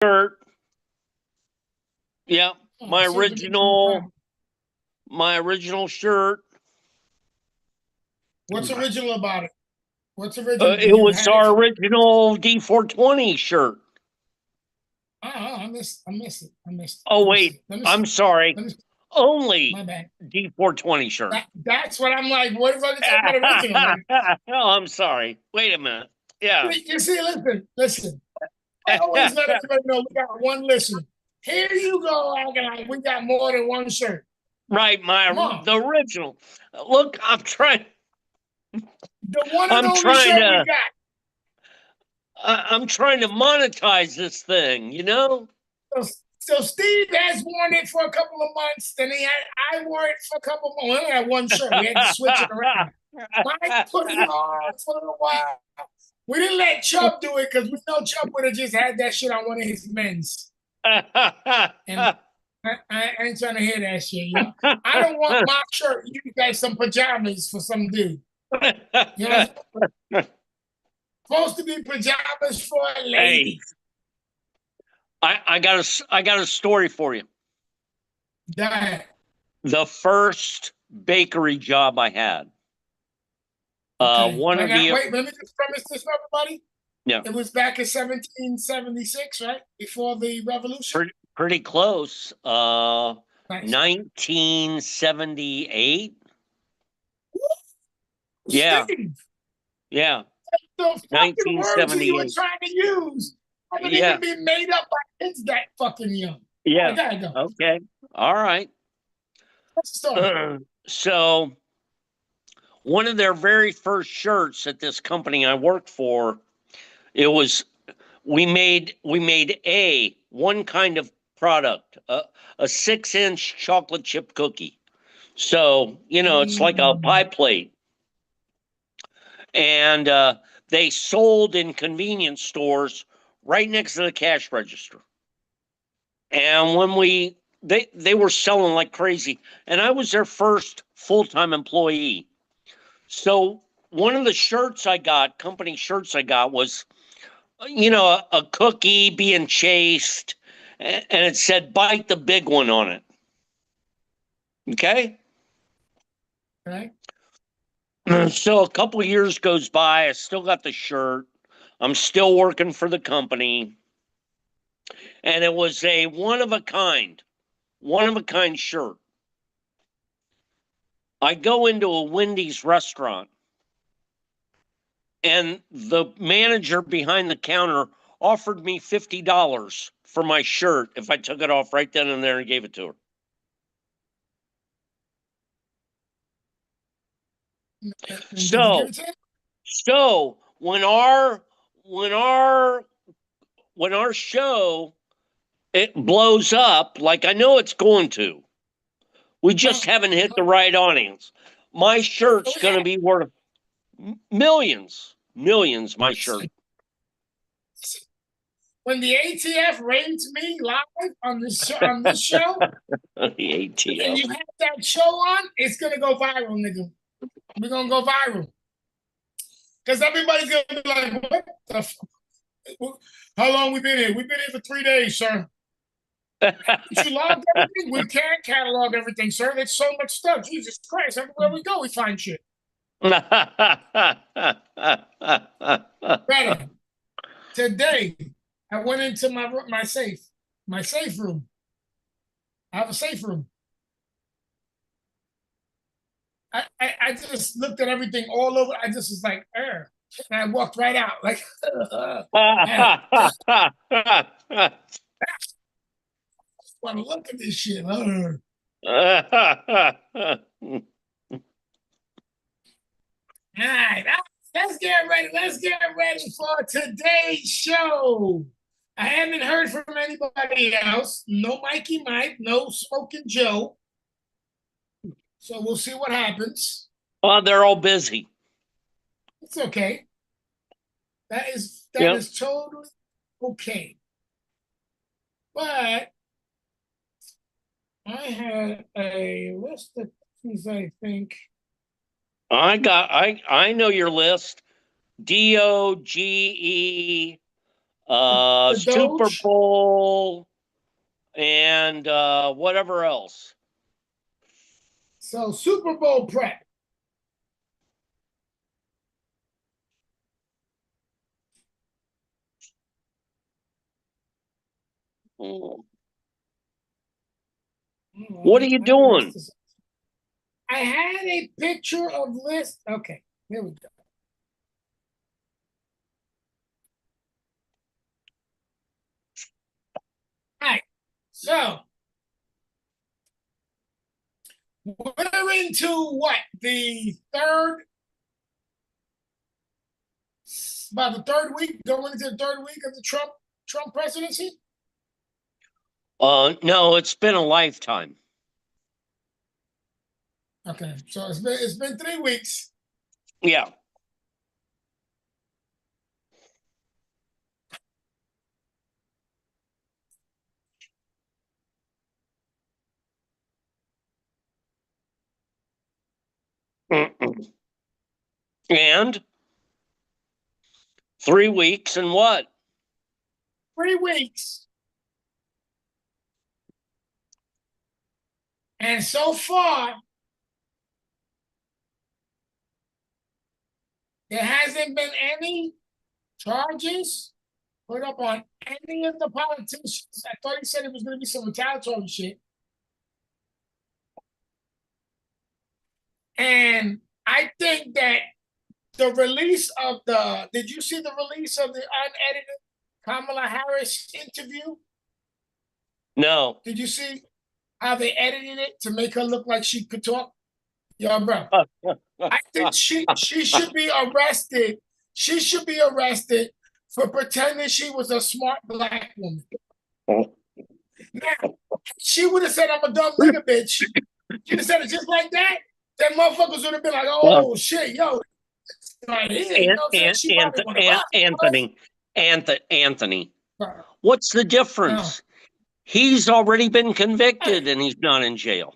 shirt. Yeah, Oh, my save the original original, fabric. my original shirt. What's original about it? What's original? It Did you was had it? our original D420 shirt. I missed. I missed it. I missed it. Oh Let me see wait, it. Let me see. I'm sorry. Let me. Only My bad. D420 shirt. That's what I'm like. What if I can talk about original? Like, Oh, I'm sorry. Wait a minute. Yeah. you see, listen. I always let everybody know we got one listener. Here you go, acting like we got more than one shirt. Right, Come on, the original. Look, the one and I'm only trying shirt we to got. I'm trying to monetize this thing, you know? So Steve has worn it for a couple of months. Then I wore it for a couple of months. We only had one shirt. We had to switch it around. Mike put it on for a while. We didn't let Chubb do it because we know Chubb would have just had that shit on one of his men's. And I ain't trying to hear that shit, yo. I don't want my shirt used as some pajamas for some dude. You know, it's supposed to be pajamas for a Hey, lady. I got a story for you. That The first bakery job I had. okay. One Right of now, the wait, let me just premise this for everybody. Yeah, It was back in 1776, right? Before the revolution. pretty close. Nice. 1978. Yeah, Steve, yeah, the fucking words that you were 1978. trying to use haven't even Yeah, been made up by kids that fucking young. I yeah. gotta go. Okay. All right. What's the story? So one of their very first shirts at this company I worked for, it was we made a one kind of product, a 6-inch chocolate chip cookie. So it's like a pie Mm. plate, and they sold in convenience stores right next to the cash register. And when they were selling like crazy, and I was their first full time employee. So one of the shirts I got, company shirts I got, was a cookie being chased, and it said "Bite the big one" on it. Okay. Okay. So a couple of years goes by. I still got the shirt. I'm still working for the company, and it was a one of a kind shirt. I go into a Wendy's restaurant, and the manager behind the counter offered me $50 for my shirt if I took it off right then and there and gave it to her. And did you give So, it to him? so when our when our show it blows up like I know it's going to, we just haven't hit the right audience. My shirt's Oh, going to yeah. be worth millions, millions. My shirt. When the ATF raped me live on this show, The and ATF. you have that show on, it's gonna go viral, nigga. We're gonna go viral because everybody's gonna be like, "What the? How long we been here? We've been here for 3 days, sir. But you logged everything? We can't catalog everything, sir. There's so much stuff. Jesus Christ! Everywhere we go, we find shit. Better today. I went into my safe room. I have a safe room. I just looked at everything all over. I just was like, and I walked right out. Like, I want to look at this shit. All right, let's get ready. Let's get ready for today's show. I haven't heard from anybody else. No Mikey Mike, no Smoking Joe. So we'll see what happens. Oh, they're all busy. It's okay. That Yep. is totally okay. But I had a list of things I think. I know your list. DOGE, The Super Doge. Bowl, and whatever else. So Super Bowl prep. Mm. What are you I have a list doing? to- I had a picture of list. Okay, here we go. All right, so we're into what, the third, about the third week, going into the third week of the Trump presidency. No, it's been a lifetime. Okay, so it's been 3 weeks. Yeah. Mm-mm. And 3 weeks and what? 3 weeks, and so far there hasn't been any charges put up on any of the politicians. I thought he said it was going to be some retaliatory shit. And I think that the release of did you see the release of the unedited Kamala Harris interview? No. Did you see how they edited it to make her look like she could talk? Yo, bro, I think she should be arrested. She should be arrested for pretending she was a smart black woman. Now, she would have said, "I'm a dumb nigga, bitch." She'd have said it just like that. Then motherfuckers would have been like, "Oh shit, yo, right here." You know what I'm saying? She probably would have Anthony, what's the difference? He's already been convicted and he's not in jail.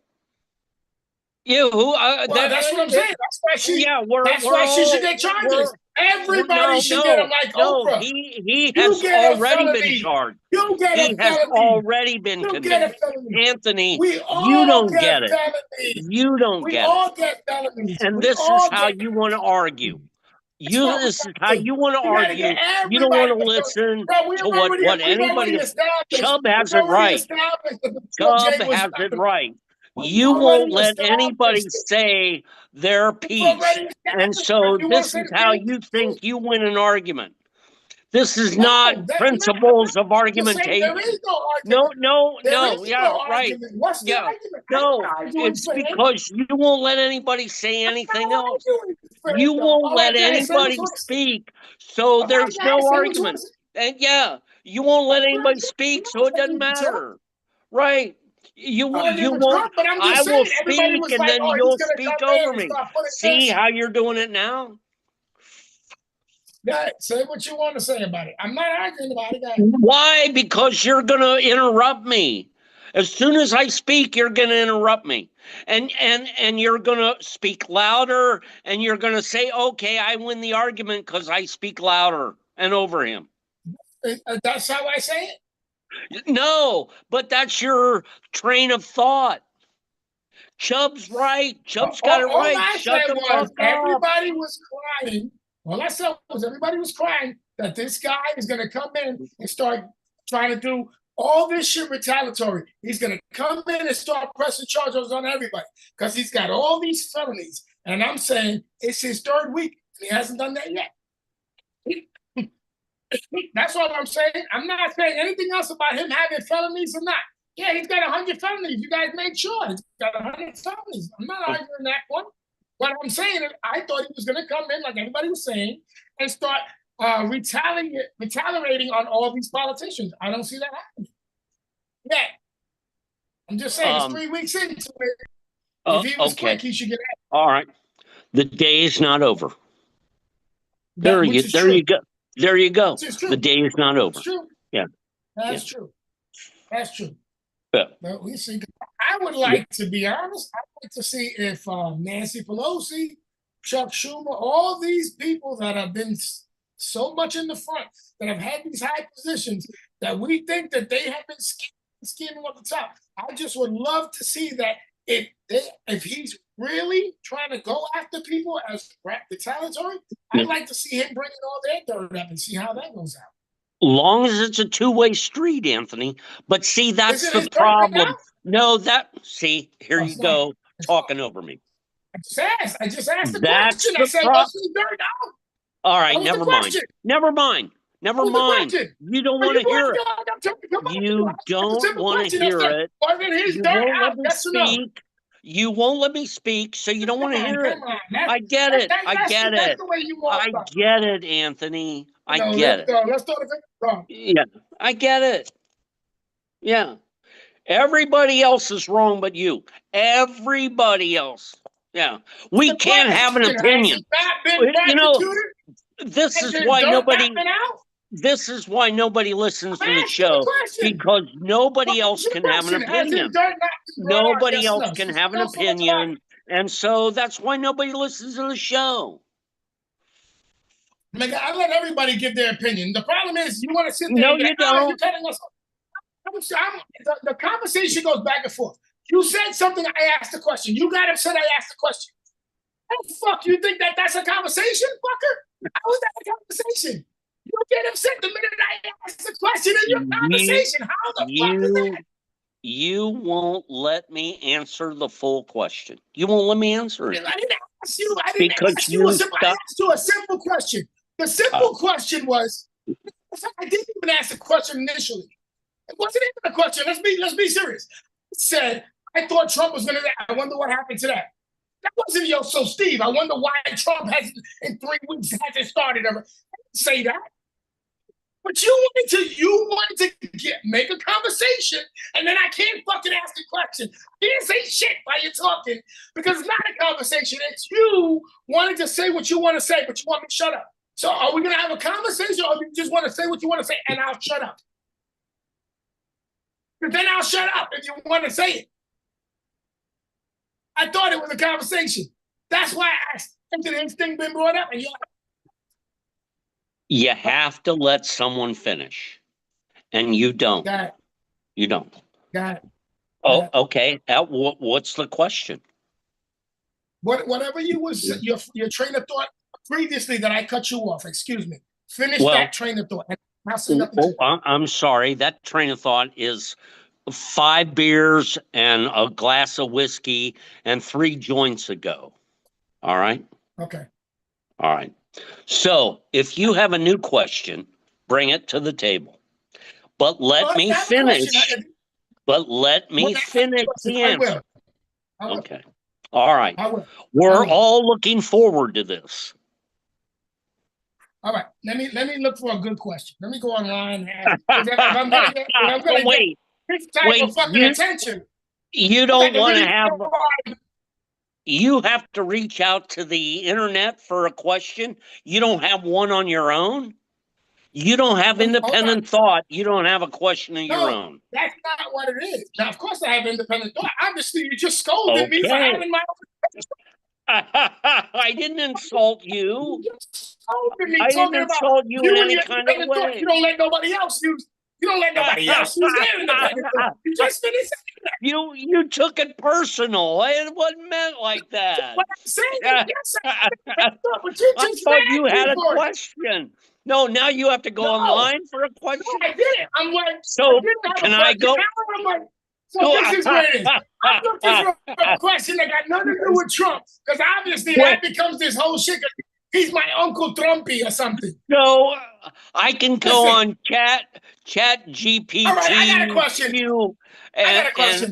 That's what I'm saying. That's why she. Yeah, that's why she should get charges. Everybody should get them like Oprah. He has already been charged. You get he has already been convicted. Anthony, you don't get it. You don't get it. We all get felonies. And this is how you want to argue. This is how you want to argue. You don't want to listen to what anybody. Chubb has it right. Chubb has it right. You won't let anybody say their piece. And so this is how you think you win an argument. This is not principles of argumentation. No, yeah, right. Yeah, no, it's because you won't let anybody say anything else. You won't let anybody speak, so there's no argument. And yeah, you won't let anybody speak, so it doesn't matter. Right. You won't. I will speak, and then you'll speak over me. See how you're doing it now? Yeah, say what you want to say about it. I'm not arguing about it. Why? Because you're going to interrupt me. As soon as I speak, you're going to interrupt me. And you're going to speak louder, and you're going to say, okay, I win the argument because I speak louder and over him. That's how I say it? No, but that's your train of thought. Chubb's right. Chubb's got it right. Everybody was crying. All I said was everybody was crying that this guy is going to come in and start trying to do all this shit retaliatory. He's going to come in and start pressing charges on everybody because he's got all these felonies. And I'm saying it's his third week. And he hasn't done that yet. That's all I'm saying. I'm not saying anything else about him having felonies or not. Yeah, he's got 100 felonies. You guys made sure he's got 100 felonies. I'm not arguing that one. What I'm saying is I thought he was going to come in, like everybody was saying, and start retaliating on all these politicians. I don't see that happening. Yeah. I'm just saying, it's 3 weeks into it. If he was quick, he should get out. All right. The day is not over. There you go. There you go. The day is not over. It's true. Yeah. That's true. That's true. Yeah. But we see. I would like to be honest. I'd like to see if Nancy Pelosi, Chuck Schumer, all these people that have been so much in the front that have had these high positions that we think that they have been scheming on the top. I just would love to see that if he's really trying to go after people as retaliatory, I'd like to see him bringing all their dirt up and see how that goes out. Long as it's a two-way street, Anthony. But see, that's the problem. No, see, here you go, talking over me. I just asked the question. I said, what's the dirt out? All right, never mind. Never mind. Never mind. You don't want to hear it. You don't want to hear it. You won't let me speak, so you don't want to hear it. I get it. I get it. I get it, Anthony. I get it. Let's throw the finger. Yeah, I get it. Yeah. Everybody else is wrong but you. Everybody else. Yeah. We can't have an opinion. You know, this is why nobody listens to the show, because nobody else can have an opinion. Nobody else can have an opinion, and so that's why nobody listens to the show. I let everybody give their opinion. The problem is you want to sit there. No, you don't. You're cutting us off. The conversation goes back and forth. You said something, I asked a question. You got upset, I asked a question. Oh, fuck, you think that's a conversation, fucker? How is that a conversation? You get upset the minute I ask the question in your conversation. How the fuck is that? You won't let me answer the full question. You won't let me answer it. I didn't ask you. I asked you a simple question. The simple question was, I didn't even ask the question initially. It wasn't even a question. Let's be serious. It said, I thought Trump was going to. I wonder what happened to that. That wasn't so Steve. I wonder why Trump hasn't in 3 weeks hasn't started. I didn't say that. But you wanted to make a conversation, and then I can't fucking ask a question. You didn't say shit while you're talking, because it's not a conversation. It's you wanting to say what you want to say, but you want me to shut up. So are we going to have a conversation, or do you just want to say what you want to say, and I'll shut up? But then I'll shut up if you want to say it. I thought it was a conversation. That's why I asked. Has this thing been brought up? And you have to let someone finish, and you don't. Got it. You don't. Got it. Oh, okay. What's the question? Whatever your train of thought previously that I cut you off. Excuse me. Finish that train of thought. I'm sorry. That train of thought is 5 beers and a glass of whiskey and 3 joints ago. All right? Okay. All right. So if you have a new question, bring it to the table. But let me finish. But let me finish the answer. Okay. All right. We're all looking forward to this. All right. Let me look for a good question. Let me go online. I'm gonna wait. This type of fucking attention. You don't want to have. You have to reach out to the internet for a question. You don't have one on your own. You don't have independent thought. You don't have a question of your own. That's not what it is. Now, of course, I have independent thought. Obviously, you just scolded me for having my own. I didn't insult you. You scolded me. I didn't insult you in any kind of way. You don't let nobody else use. You don't let nobody else use their independent thought. You just finished saying that. You took it personal. It wasn't meant like that. What I'm saying is, yes, I thought you had a question. No, now you have to go online for a question. No, I didn't. I'm like, so can I go? So this is where it is. I'm looking for a question that got nothing to do with Trump, because obviously that becomes this whole shit. He's my Uncle Trumpy or something. So I can go on Chat GPT. All right, I got a question.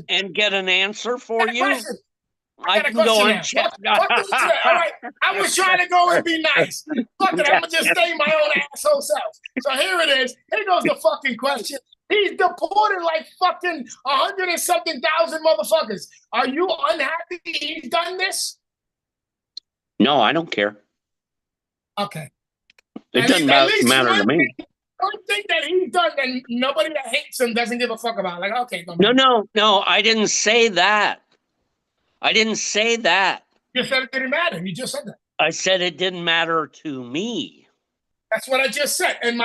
And get an answer for you. I can go on Chat. All right, I was trying to go and be nice. Fuck it, I'm gonna just stay my own asshole self. So here it is. Here goes the fucking question. He's deported like fucking 100 and something thousand motherfuckers. Are you unhappy he's done this? No, I don't care. Okay. It doesn't matter to me. Don't think that he's done that nobody that hates him doesn't give a fuck about. Like, okay. No, I didn't say that. I didn't say that. You said it didn't matter. You just said that. I said it didn't matter to me. That's what I just said. And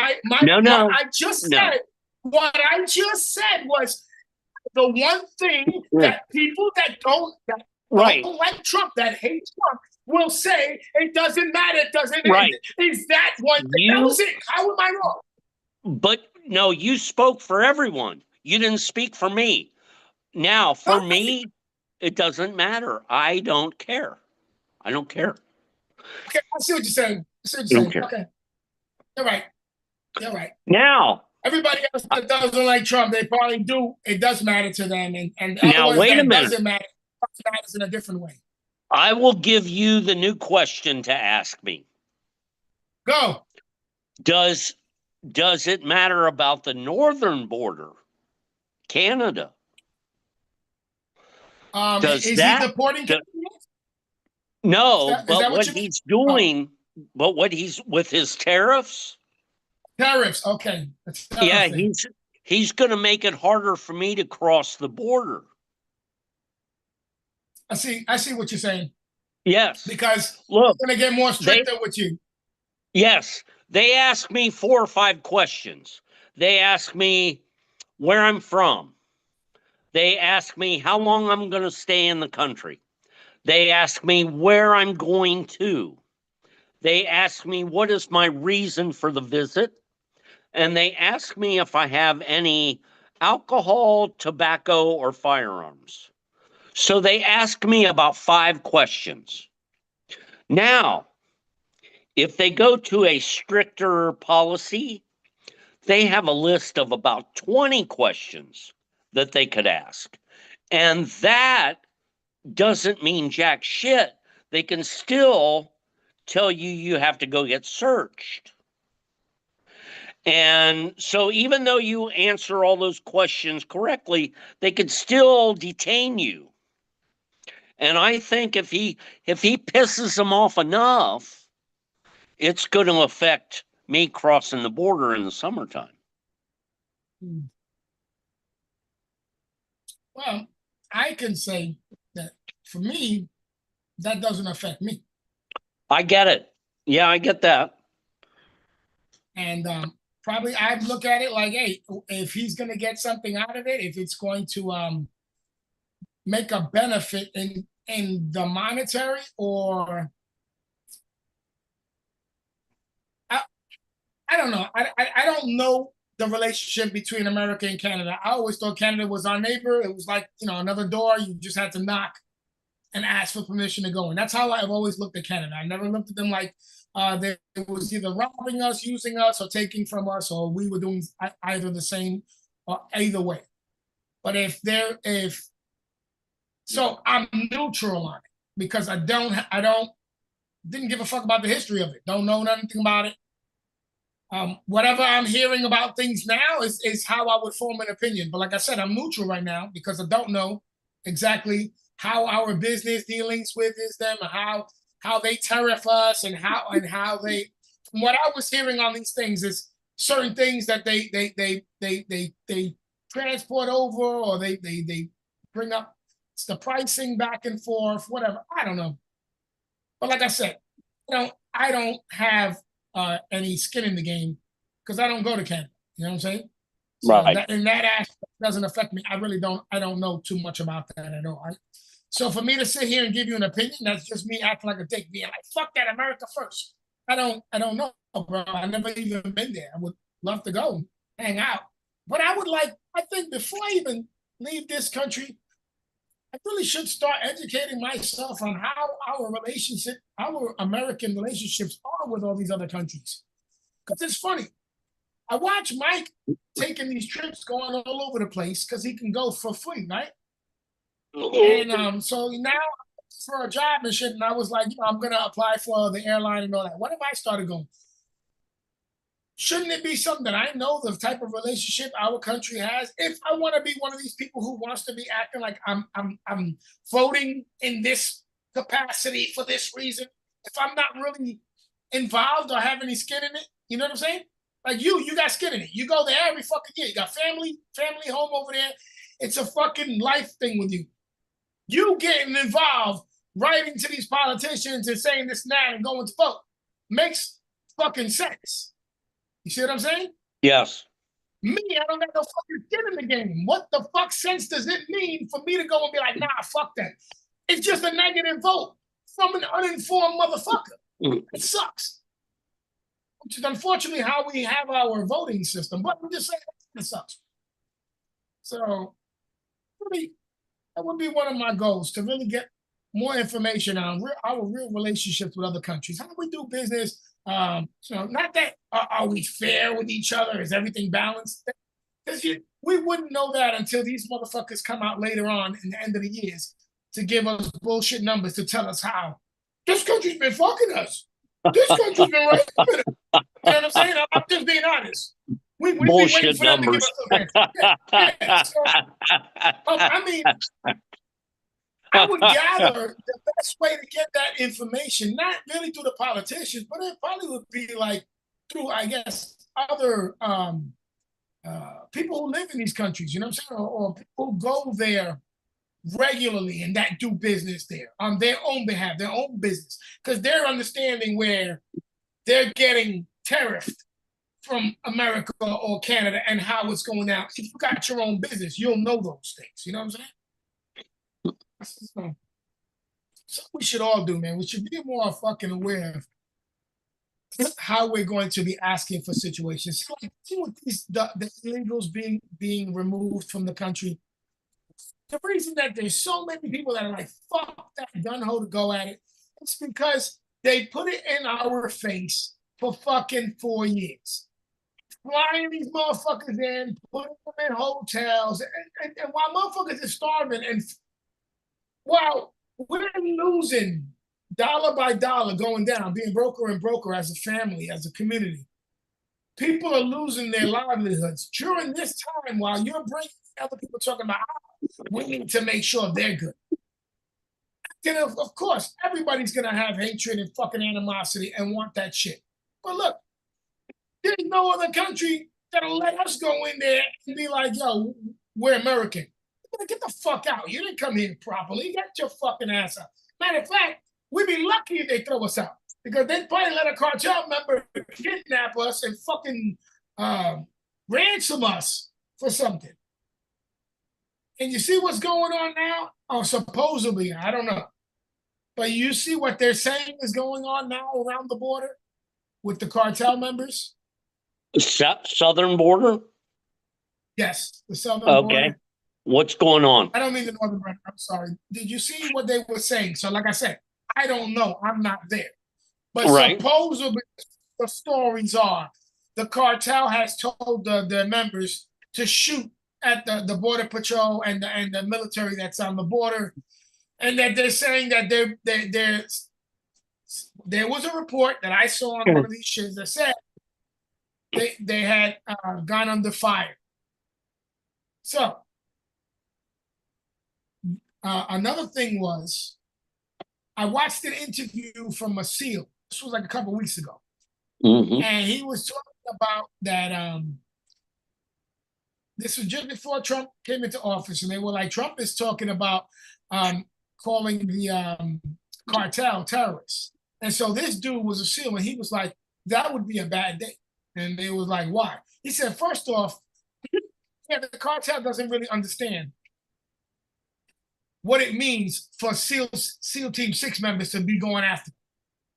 No, no, I just no. said, what I just said was the one thing that people that Right, don't like Trump, that hate Trump, will say it doesn't matter, it doesn't right. end. Is that one thing? That was it. How am I wrong? But no, you spoke for everyone. You didn't speak for me. Now, for No, me, it doesn't matter. I don't care. I don't care. okay, I see what you're saying. I see what I you're don't saying. care. Okay, you're right. You're right. Now, Everybody else that doesn't like Trump, they probably do. It does matter to them, and the other now, ones wait a that minute. doesn't matter, it matters in a different way. I will give you the new question to ask me. Go. Does it matter about the northern border, Canada? Does Is he that? deporting? No, Is but that what what you mean? he's doing, but what he's with his tariffs, Tariffs. Okay. That's yeah, thing. he's going to make it harder for me to cross the border. I see what you're saying. Yes. Because Look, they're gonna get more stricter with you. Yes, they ask me 4 or 5 questions. They ask me where I'm from. They ask me how long I'm going to stay in the country. They ask me where I'm going to. They ask me what is my reason for the visit. And they ask me if I have any alcohol, tobacco, or firearms. So they ask me about 5 questions. Now, if they go to a stricter policy, they have a list of about 20 questions that they could ask. And that doesn't mean jack shit. They can still tell you you have to go get searched. And so even though you answer all those questions correctly, they could still detain you. And I think if he pisses them off enough, it's going to affect me crossing the border in the summertime. Well, I can say that for me, that doesn't affect me. I get it. Yeah, I get that. And probably I'd look at it like, hey, if he's going to get something out of it, if it's going to make a benefit in the monetary, or I don't know. I don't know the relationship between America and Canada. I always thought Canada was our neighbor. It was like, another door. You just had to knock and ask for permission to go in. That's how I've always looked at Canada. I never looked at them like they was either robbing us, using us, or taking from us, or we were doing either the same or either way. But so I'm neutral on it because I didn't give a fuck about the history of it. Don't know nothing about it. Whatever I'm hearing about things now is how I would form an opinion. But like I said, I'm neutral right now because I don't know exactly how our business dealings with them, how they tariff us, and how they. From what I was hearing on these things is certain things that they transport over, or they bring up the pricing back and forth, whatever. I don't know. But like I said, I don't have any skin in the game because I don't go to Canada. You know what I'm saying? So Right. that aspect doesn't affect me. I don't know too much about that at all. So for me to sit here and give you an opinion, that's just me acting like a dick, being like, fuck that, America first. I don't know, bro. I've never even been there. I would love to go hang out. But I think before I even leave this country, I really should start educating myself on how our American relationships are with all these other countries. Because it's funny. I watch Mike taking these trips, going all over the place because he can go for free, right? And so now for a job and shit, and I was like, I'm gonna apply for the airline and all that. What if I started going? Shouldn't it be something that I know the type of relationship our country has? If I want to be one of these people who wants to be acting like I'm voting in this capacity for this reason, if I'm not really involved or have any skin in it, you know what I'm saying? Like you got skin in it. You go there every fucking year. You got family home over there. It's a fucking life thing with you. You getting involved, writing to these politicians and saying this and that and going to vote makes fucking sense. You see what I'm saying? Yes. Me, I don't got no fucking skin in the game. What the fuck sense does it mean for me to go and be like, nah, fuck that? It's just a negative vote from an uninformed motherfucker. It sucks. Which is unfortunately how we have our voting system. But I'm just saying it sucks. So really, that would be one of my goals, to really get more information on our real relationships with other countries. How do we do business? Not that are we fair with each other? Is everything balanced? Because we wouldn't know that until these motherfuckers come out later on in the end of the years to give us bullshit numbers to tell us how this country's been fucking us. This country's been right. You know what I'm saying? I'm just being honest. We've been waiting for them to give us some answers. I mean, I would gather the best way to get that information, not really through the politicians, but it probably would be like through, I guess, other people who live in these countries, you know what I'm saying? Or people who go there regularly and that do business there on their own behalf, their own business, because they're understanding where they're getting tariffed from America or Canada and how it's going out. If you got your own business, you'll know those things. You know what I'm saying? So we should all do, man. We should be more fucking aware of how we're going to be asking for situations. So, like, with the illegals being removed from the country, the reason that there's so many people that are like, fuck that, gun-ho to go at it, it's because they put it in our face for fucking 4 years. Flying these motherfuckers in, putting them in hotels, and while motherfuckers are starving, and while we're losing dollar by dollar, going down, being broker and broker as a family, as a community, people are losing their livelihoods during this time while you're bringing other people talking about we need to make sure they're good. Then, of course, everybody's going to have hatred and fucking animosity and want that shit. But look, there's no other country that'll let us go in there and be like, yo, we're American. Get the fuck out. You didn't come here properly. Get your fucking ass out. Matter of fact, we'd be lucky if they throw us out, because they'd probably let a cartel member kidnap us and fucking ransom us for something. And you see what's going on now? Oh, supposedly, I don't know. But you see what they're saying is going on now around the border with the cartel members? Southern border? Yes, the southern border. Okay. What's going on? I don't mean the northern border. I'm sorry. Did you see what they were saying? So, like I said, I don't know. I'm not there. But supposedly, the stories are the cartel has told the members to shoot at the border patrol and the military that's on the border, and that they're saying that there was a report that I saw on one of these shits that said they had gone under fire. So another thing was, I watched an interview from a SEAL. This was like a couple of weeks ago, and he was talking about that. This was just before Trump came into office, and they were like, Trump is talking about calling the cartel terrorists. And so this dude was a SEAL, and he was like, that would be a bad day. And they was like, why? He said, first off, the cartel doesn't really understand what it means for SEAL Team 6 members to be going after them.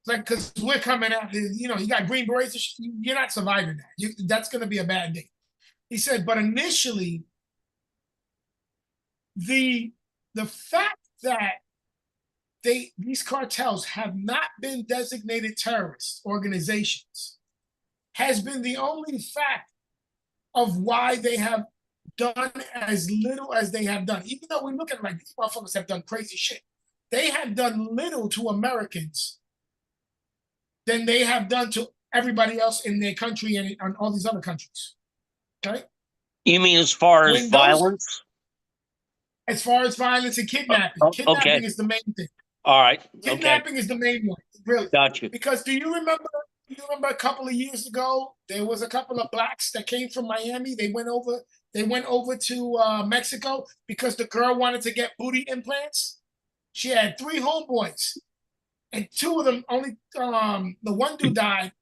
Like, because we're coming after, you got Green Berets, you're not surviving that. That's going to be a bad day. He said, but initially, the fact that these cartels have not been designated terrorist organizations has been the only fact of why they have done as little as they have done. Even though we look at it like these motherfuckers have done crazy shit, they have done little to Americans than they have done to everybody else in their country and on all these other countries. Okay? You mean as far as violence? As far as violence and kidnapping. Kidnapping is the main thing. All right. Kidnapping is the main one. Really. Got you. Because do you remember a couple of years ago, there was a couple of blacks that came from Miami. They went over to Mexico because the girl wanted to get booty implants. She had 3 homeboys, and 2 of them only the one dude died.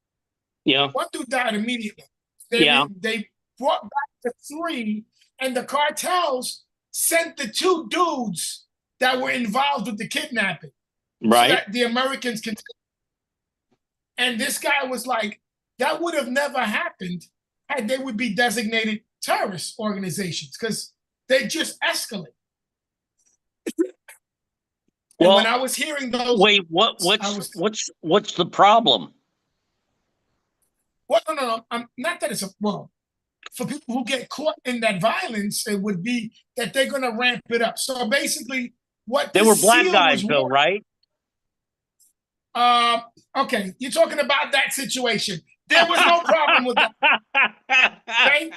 Yeah. One dude died immediately. They brought back the 3, and the cartels sent the 2 dudes that were involved with the kidnapping, so Right. that the Americans can. And this guy was like, that would have never happened had they would be designated terrorist organizations, because they just escalate. And when I was hearing those, wait, what's the problem? Well, no. Not that it's for people who get caught in that violence, it would be that they're going to ramp it up. So basically, what They were black guys, though, right? Okay, you're talking about that situation. There was no problem with that. Okay?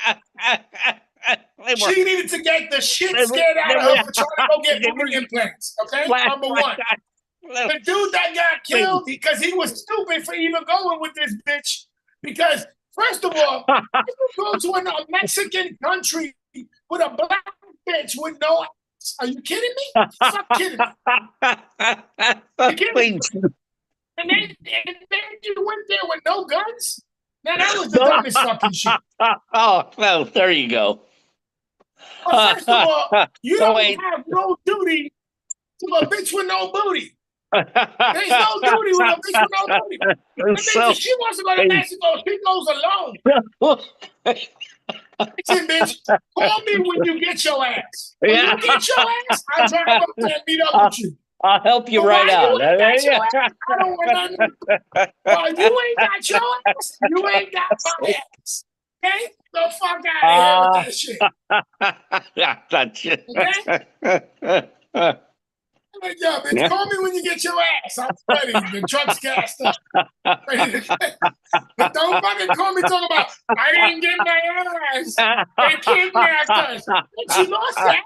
She needed to get the shit scared out of her for trying to go get booty implants. Okay, number one. The dude that got killed because he was stupid for even going with this bitch. Because first of all, you go to a Mexican country with a black bitch with no ass. Are you kidding me? Fuck kidding me. You kidding me? And then you went there with no guns? Now that was the dumbest fucking shit. Oh, well, there you go. Well, first of all, you don't have no duty to a bitch with no booty. There's no duty with a bitch with no booty. If she wants to go to Mexico, she goes alone. Listen, bitch, call me when you get your ass. When you get your ass, I'll drive up there and meet up with you. I'll help you right out. I don't want nothing. Well, you ain't got your ass. You ain't got my ass. Okay? The fuck out of here with that shit. Okay? Yo, bitch, call me when you get your ass. I'm ready. The truck's gassed up. But don't fucking call me talking about, I didn't get my ass. They kidnapped us. Bitch, you lost your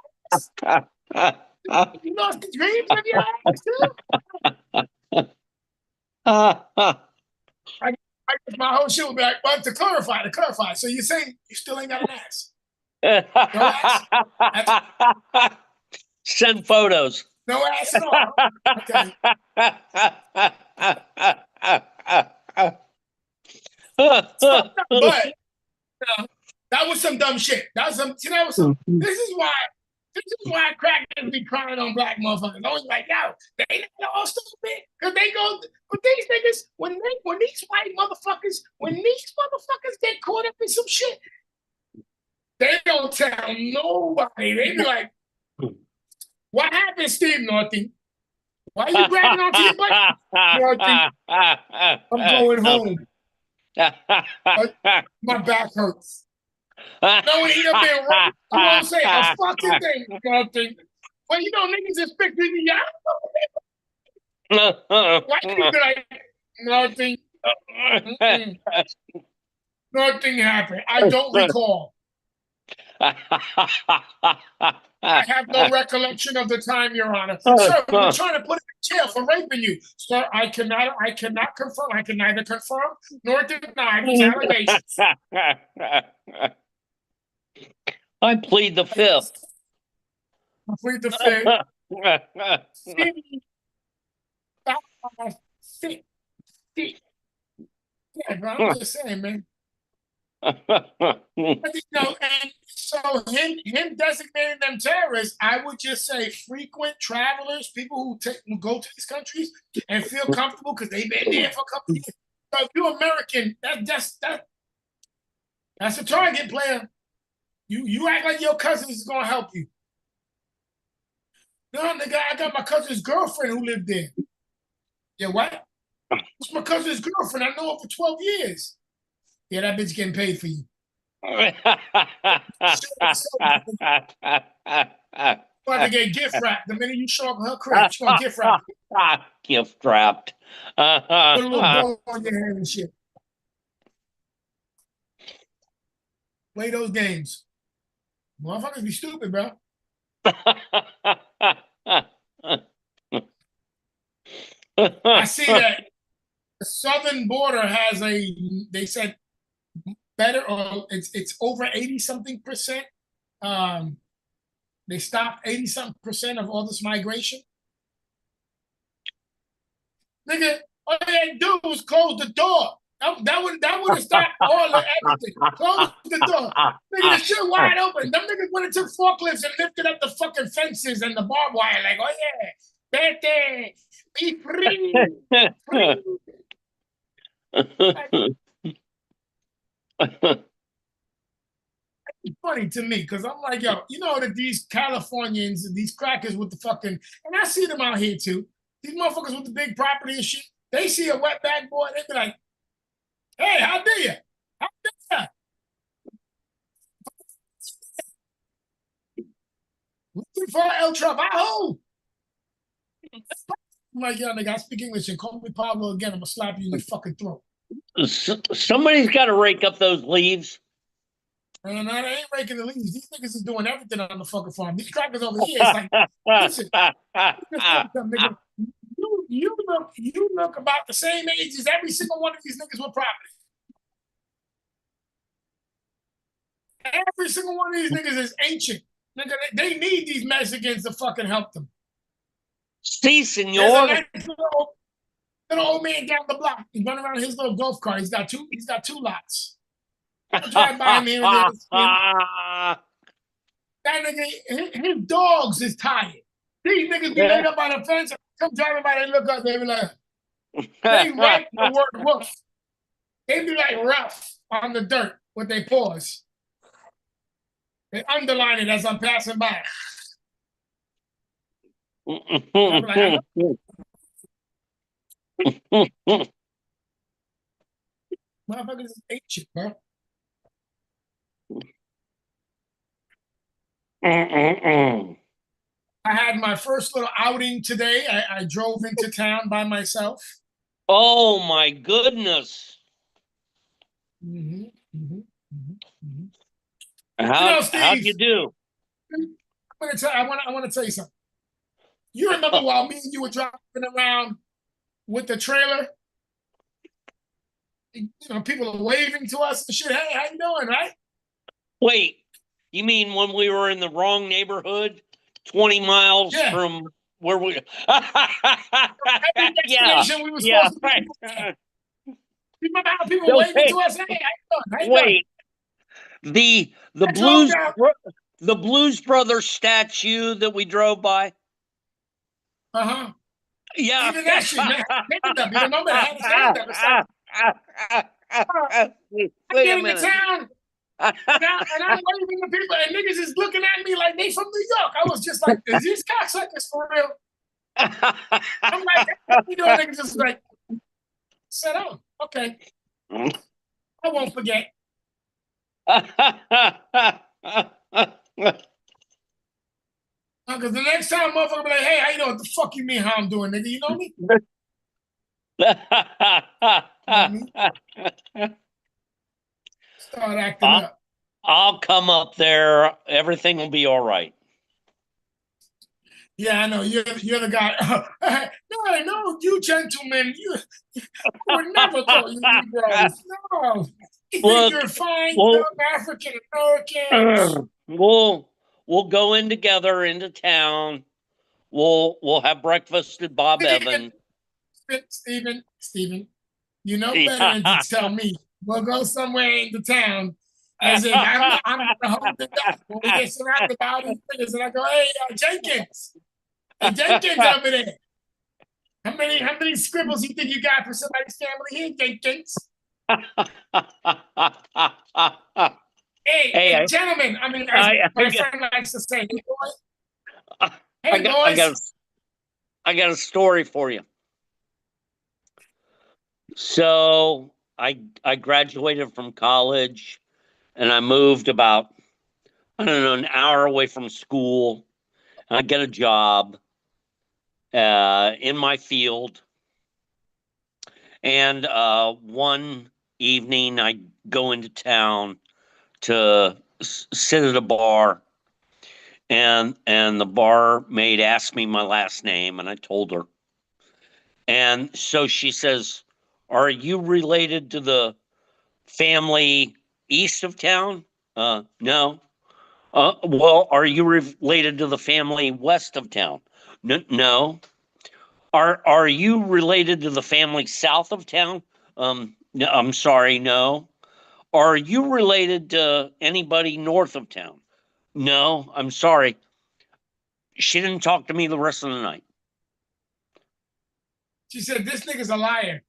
ass. You lost the dreams of your ass, too? My whole shit would be like, well, to clarify. So you're saying you still ain't got an ass? No ass? Send photos. No ass at all. Okay. But that was some dumb shit. That was some. This is why crackers be crying on black motherfuckers. I was like, yo, they not all stupid. Cause they go, but these niggas, when these white motherfuckers, get caught up in some shit, they don't tell nobody. They be like, what happened, Steve Norton? Why are you grabbing onto your butt? Norton, I'm going home. My back hurts. No, when he done been right, I won't say a fucking thing, Norton. Well, you know, niggas is picking you out. Why you be like, nothing? Nothing happened. I don't recall. I have no recollection of the time, Your Honor. Sir, we're trying to put him in jail for raping you. Sir, I cannot confirm. I can neither confirm nor deny these allegations. I plead the fifth. I plead the fifth. Yeah, bro, I'm just saying, man. But, you know, and so him designating them terrorists, I would just say frequent travelers, people who go to these countries and feel comfortable because they've been there for a couple of years. So if you're American, that's a target, player. You act like your cousin is gonna help you. No, nigga, I got my cousin's girlfriend who lived there. Yeah, what? It's my cousin's girlfriend. I know her for 12 years. Yeah, that bitch getting paid for you. About to get gift wrapped. The minute you show up at her crib, she's gonna gift wrap. Gift wrapped. Put a little bow on your hand and shit. Play those games. Motherfuckers be stupid, bro. I see that the southern border has they said better, or it's over 80-something%. They stopped 80-something% of all this migration. Nigga, all they had to do was close the door. That would have stopped all the everything. Close the door. Nigga, the shit wide open. Them niggas went into forklifts and lifted up the fucking fences and the barbed wire. Like, oh yeah, vete, be free, free. It's funny to me because I'm like, yo, you know that these Californians, these crackers with the fucking, and I see them out here too. These motherfuckers with the big property and shit. They see a wet backboard, they be like, hey, how dare you? How dare you? Looking for El Trabajo. I'm like, yo, nigga, I speak English and call me Pablo again. I'm gonna slap you in the fucking throat. Somebody's got to rake up those leaves. And I ain't raking the leaves. These niggas is doing everything on the fucking farm. These crackers over here, it's like, listen, nigga, you look about the same age as every single one of these niggas with property. Every single one of these niggas is ancient. Nigga, they need these Mexicans to fucking help them. Si, senor. There's a nice little old man down the block. He's running around his little golf cart. He's got two lots. I drive by him here and there. That nigga, his dogs is tired. These niggas be laid up on the fence. Come driving by, they look up, they be like, they write the word wolf. They be like rough on the dirt with their paws. They underline it as I'm passing by. Motherfuckers is ancient, bro. I had my first little outing today. I drove into town by myself. Oh my goodness! How'd you do? I want to tell you something. You remember while me and you were driving around with the trailer? You know, people are waving to us and shit. Hey, how you doing, right? Wait, you mean when we were in the wrong neighborhood, 20 miles from where we? Yeah, we were supposed to be. Remember how people waving to us? Hey, how you doing? Wait, the Blues Brothers statue that we drove by. Yeah. Even that shit, man. You remember that? I get into town, and I'm waving to people, and niggas is looking at me like they from New York. I was just like, is these cocksuckers for real? I'm like, what you doing? Niggas just like, sit down. Okay. I won't forget. Because the next time motherfucker be like, hey, how you doing? What the fuck you mean how I'm doing, nigga? You know me? Start acting up. I'll come up there. Everything will be all right. Yeah, I know. You're the guy. No, you gentlemen. You would never call you Negroes. No. You think you're fine, African Americans. We'll go in together into town. We'll have breakfast at Bob Evans. Stephen, you know better than to tell me. We'll go somewhere into town as if I'm gonna hold it up when we get surrounded by all these niggas, and I go, hey, Jenkins, over there. How many scribbles you think you got for somebody's family here, Jenkins? Hey, gentlemen. I mean, my friend likes to say, hey, boys. Hey, boys. I got a story for you. So I graduated from college, and I moved about, I don't know, an hour away from school. I get a job in my field. And one evening, I go into town to sit at a bar, and the barmaid asked me my last name, and I told her. And so she says, are you related to the family east of town? No. Well, are you related to the family west of town? No. Are you related to the family south of town? No, I'm sorry, no. Are you related to anybody north of town? No, I'm sorry. She didn't talk to me the rest of the night. She said, "This nigga's a liar.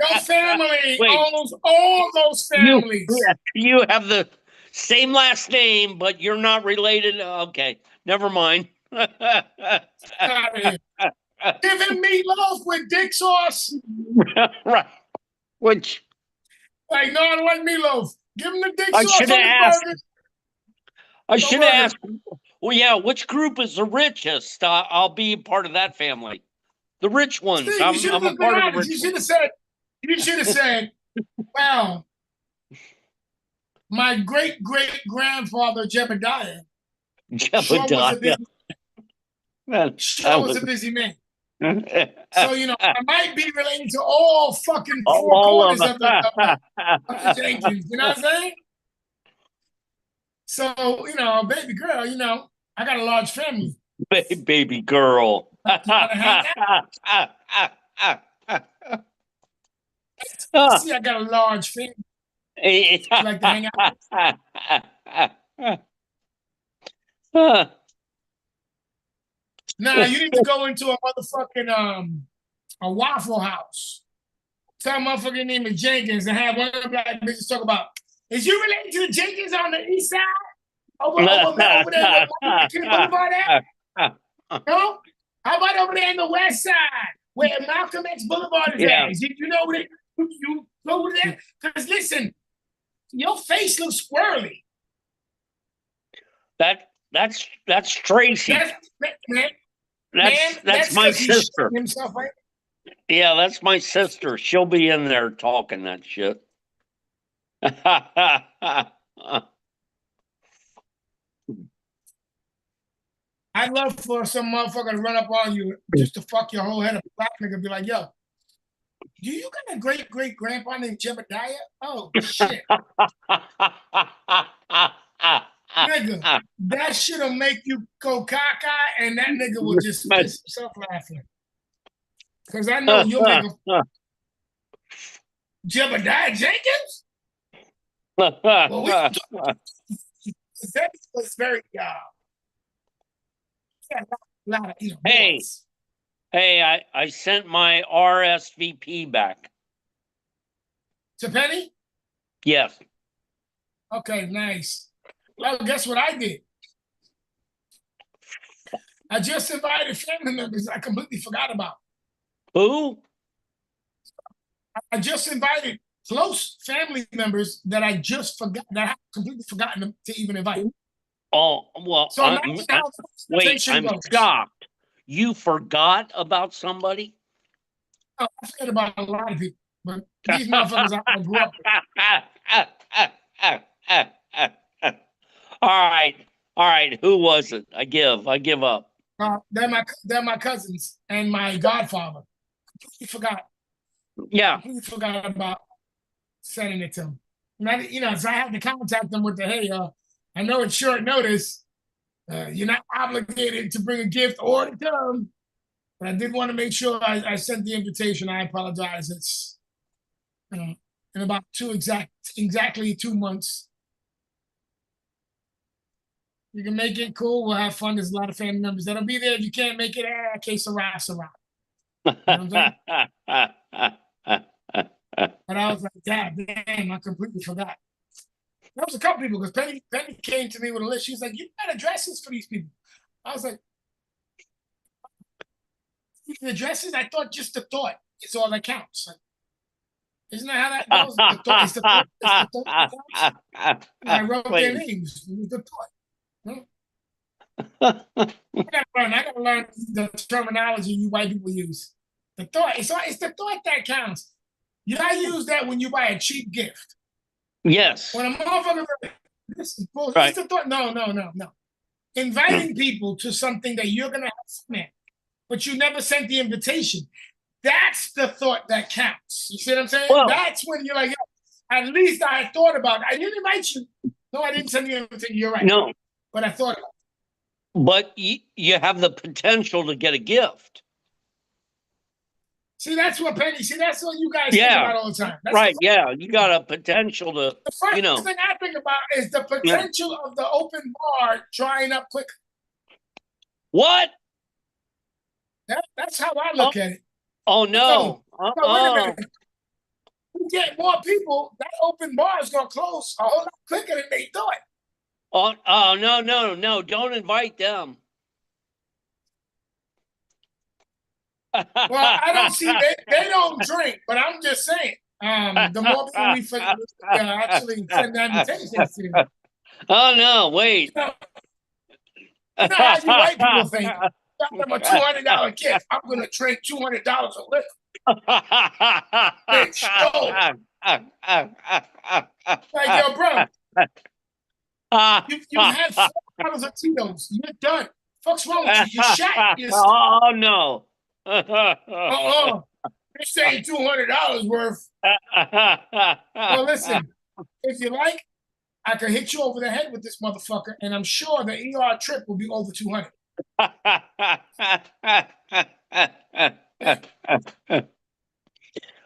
Your family Wait, owns all those families." you have the same last name, but you're not related. Okay, never mind. Out of here. Give him meatloaf with dick sauce. Right. Which Like, no, I don't like meatloaf. Give him the dick I sauce should on have the asked. burger. I No should burger. have asked. Well, yeah, which group is the richest? I'll be part of that family. The rich ones. Steve, you should I'm have a been part of the honest. rich You should have said, well, my great great grandfather Jebediah sure was a Jebediah. busy, Man, sure was a busy man. So, you know, I might be related to all fucking four all of corners of the Jenkins. You know what I'm saying? So, you know, baby girl, you know, I got a large family. Baby girl. See, I got a large family. You like to hang out? Nah, you need to go into a motherfucking a Waffle House. Tell a motherfucker name is Jenkins and have one of the black bitches talk about, is you related to the Jenkins on the east side? Over there where Martin Boulevard at? No? How about over there in the west side where Malcolm X Boulevard is at? You know where you go over there? Because listen, your face looks squirrely. That's Tracy. That's my sister. Himself, right? Yeah, that's my sister. She'll be in there talking that shit. I'd love for some motherfucker to run up on you just to fuck your whole head up. Black nigga be like, yo, do you got a great great grandpa named Jebediah? Oh shit. Nigga, that shit'll make you go caca, and that nigga will just piss himself laughing. Cause I know you'll make a Jebediah Jenkins? Well, that was very Hey, I sent my RSVP back. To Penny? Yes. Okay, nice. Well, guess what I did? I just invited family members I completely forgot about. Who? I just invited close family members that I just forgot, that I completely forgotten to even invite. Oh, well, so I'm shocked. You forgot about somebody? Oh, I forget about a lot of people, but these motherfuckers I grew up with. All right. Who was it? I give up. They're my cousins and my godfather. Completely forgot. Yeah. Completely forgot about sending it to them. So I had to contact them with the, hey, I know it's short notice. You're not obligated to bring a gift or to come, but I did want to make sure I sent the invitation. I apologize. It's in about exactly 2 months. You can make it cool. We'll have fun. There's a lot of family members that'll be there. If you can't make it, okay, sarah. You know but I was like, damn, I completely forgot. There was a couple people because Penny came to me with a list. She was like, you got addresses for these people. I was like, the addresses? I thought just the thought is all that counts. Like, isn't that how that goes? The thought is the thought. It's the thought that counts. And I wrote their names. It was the thought. I gotta learn the terminology you white people use. The thought. It's the thought that counts. You gotta use that when you buy a cheap gift. Yes. When a motherfucker, this is bullshit. Right. It's the thought. No. Inviting people to something that you're gonna have fun at, but you never sent the invitation. That's the thought that counts. You see what I'm saying? Well, that's when you're like, yo, at least I thought about it. I didn't invite you. No, I didn't send you invitation. You're right. No. But I thought about it. But you have the potential to get a gift. See, that's what Penny. See, that's what you guys think Yeah. about all the time. That's Right. Yeah. You got a potential to, the first you know. thing I think about is the potential of the open bar drying up quick. What? That's how I look at it. Oh, no. No, wait a minute. We get more people, that open bar is going to close a whole lot quicker than they thought. Oh, no. Don't invite them. Well, I don't see, they don't drink, but I'm just saying, the more people we actually send invitations to. Oh, no, wait. You know how you white people think, got them a $200 gift, I'm going to drink $200 of liquor. Bitch, like, yo, bro, you had $4 of Tito's, you're done. Fuck's wrong with you? You shot yourself. Oh, no. This ain't $200 worth. Well, listen, if you like, I can hit you over the head with this motherfucker, and I'm sure the ER trip will be over 200.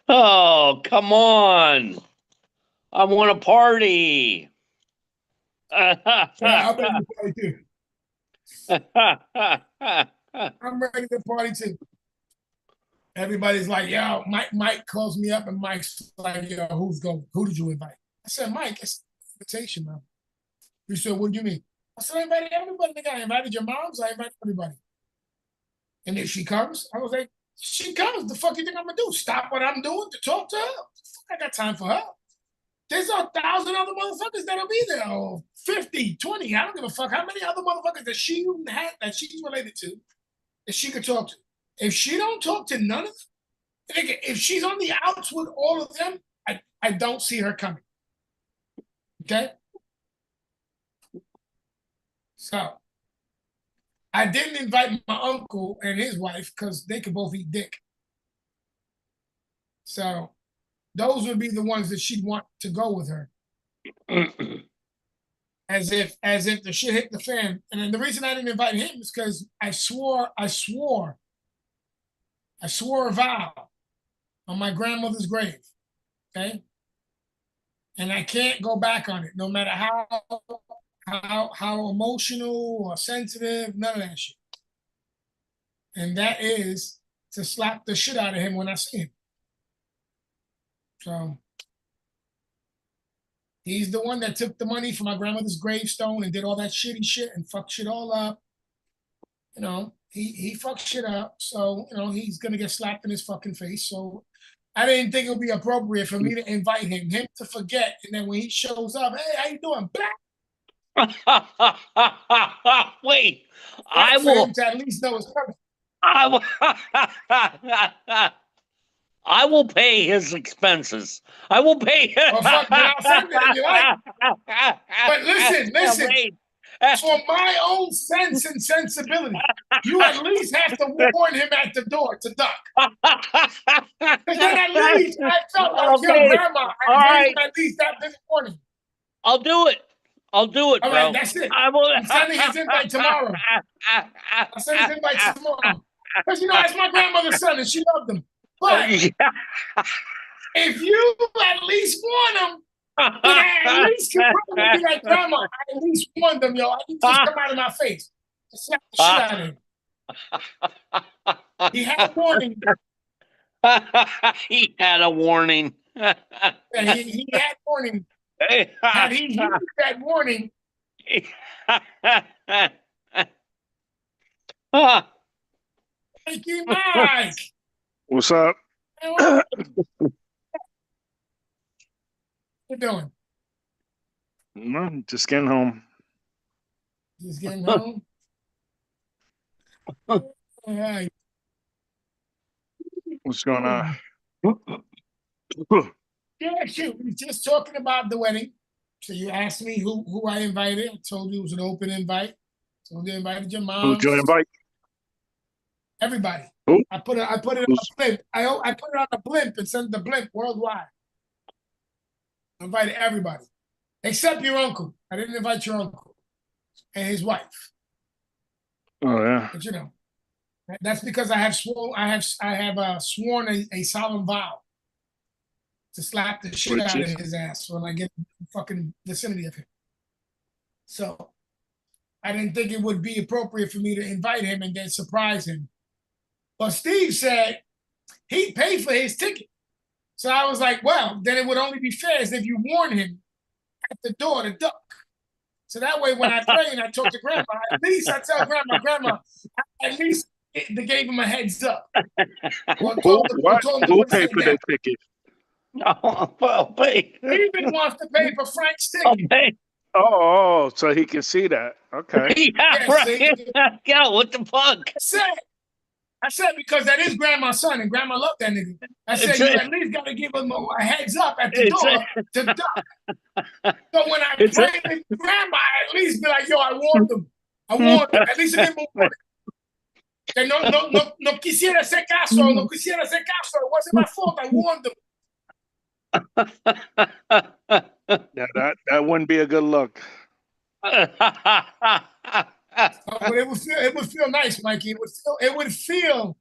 Oh, come on. I want a party. Yeah, I'm ready to party too. I'm ready to party too. Everybody's like, yo, Mike calls me up and Mike's like, yo, who's going? Who did you invite? I said, Mike, it's an invitation, man. He said, what do you mean? I said, I invited everybody. Nigga, I invited your moms. I invited everybody. And if she comes, I was like, she comes. The fuck you think I'm gonna do? Stop what I'm doing to talk to her? I got time for her. There's 1,000 other motherfuckers that'll be there. Or 50, 20. I don't give a fuck how many other motherfuckers that she had that she's related to that she could talk to. If she don't talk to none of them, if she's on the outs with all of them, I don't see her coming. Okay? So I didn't invite my uncle and his wife because they could both eat dick. So those would be the ones that she'd want to go with her. as if the shit hit the fan. And then the reason I didn't invite him is because I swore a vow on my grandmother's grave. Okay? And I can't go back on it, no matter how emotional or sensitive, none of that shit. And that is to slap the shit out of him when I see him. So he's the one that took the money from my grandmother's gravestone and did all that shitty shit and fucked shit all up. You know, he fucked shit up. So, you know, he's gonna get slapped in his fucking face. So I didn't think it would be appropriate for me to invite him to forget. And then when he shows up, hey, how you doing? Wait, I will to at least know it's coming. I will pay his expenses. I will pay. Well, fuck, then I'll send it if you like. But listen. For my own sense and sensibility, you at least have to warn him at the door to duck. Because then at least I felt like your grandma. I gave him at least that big warning. I'll do it. All right, bro. That's it. I will. I'm sending his invite tomorrow. I'll send his invite tomorrow. Because, you know, that's my grandmother's son, and she loved him. But if you at least warn him, at least you probably be like, Grandma, I at least warned them, yo. I need to come out of my face. Slap the shit out of him. He had a warning. He had a warning. He had warning. Had he heeded that warning. Thank you, Mike. What's up? What you doing? No, just getting home. Just getting home? All right. What's going on? Yeah, shoot. We were just talking about the wedding. So you asked me who I invited. I told you it was an open invite. So you invited your mom. Who'd you invite? Everybody. Who? I put it on a blimp. I put it on a blimp and sent the blimp worldwide. I invited everybody. Except your uncle. I didn't invite your uncle and his wife. Oh, yeah. But you know. That's because I have sworn a solemn vow to slap the shit Which out of is his ass when I get in the fucking vicinity of him. So I didn't think it would be appropriate for me to invite him and then surprise him. But Steve said he'd pay for his ticket. So I was like, well, then it would only be fair as if you warn him at the door to duck. So that way, when I pray and I talk to Grandma, at least I tell Grandma, at least they gave him a heads up. Or told him to who put his paid head for down. the ticket? Oh, well, pay. He even wants to pay for Frank's Oh, ticket. pay. Oh, so he can see that. Okay. Yeah, Yeah, right. see? Yeah, what the fuck? I said because that is Grandma's son, and Grandma loved that nigga. I said It's you a- at least got to give him a heads up at the It's door to duck. So when I It's a- pray with Grandma, I at least be like, yo, I warned them. I warned them. At least I give him a warning. Que no quisiera hacer caso, no quisiera hacer caso. It wasn't my fault. I warned them. Yeah, that wouldn't be a good look. But it would feel nice, Mikey. It would feel.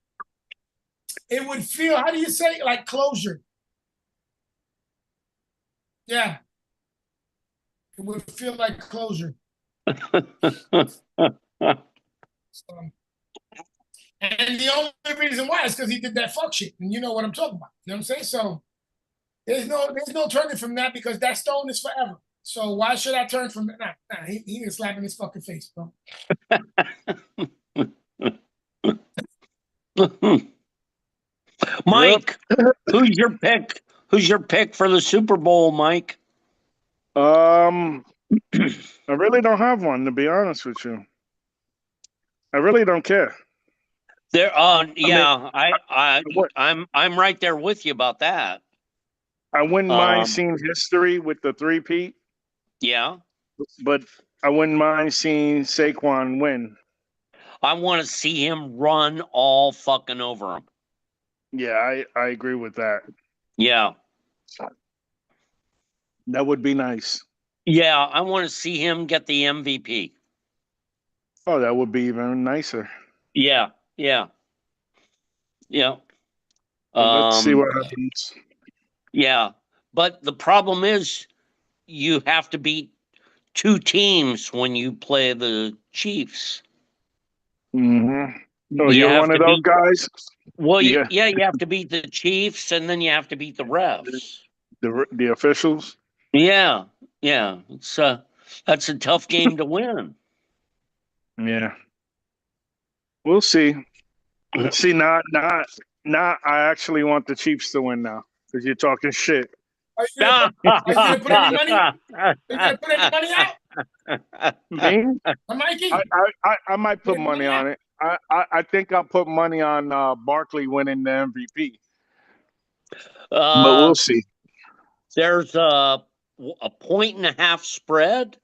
How do you say it? Like closure? Yeah, it would feel like closure. And the only reason why is because he did that fuck shit, and you know what I'm talking about. You know what I'm saying? So there's no turning from that because that stone is forever. So why should I turn from that? Nah, he is slapping his fucking face, bro. Mike, who's your pick? Who's your pick for the Super Bowl, Mike? I really don't have one, to be honest with you. I really don't care. There, yeah, I'm right there with you about that. I wouldn't mind Um, seeing history with the three-peat, Yeah, but I wouldn't mind seeing Saquon win. I want to see him run all fucking over him. Yeah, I agree with that. Yeah, That would be nice. yeah, I want to see him get the MVP. Oh, that would be even nicer. Yeah, yeah, yeah. Let's see what happens. Yeah, but the problem is you have to beat two teams when you play the Chiefs. Mm-hmm. Oh, You you're have one of to those beat- guys? Well, Yeah. yeah, you have to beat the Chiefs, and then you have to beat the refs. The officials? Yeah, yeah, that's a tough game to win. Yeah. We'll see. See, now I actually want the Chiefs to win now because you're talking shit. Are you gonna put any money? Are you gonna put any money out, Me? Mikey? I might put Yeah, money yeah. on it. I think I'll put money on Barkley winning the MVP, but we'll see. There's a 1.5 spread,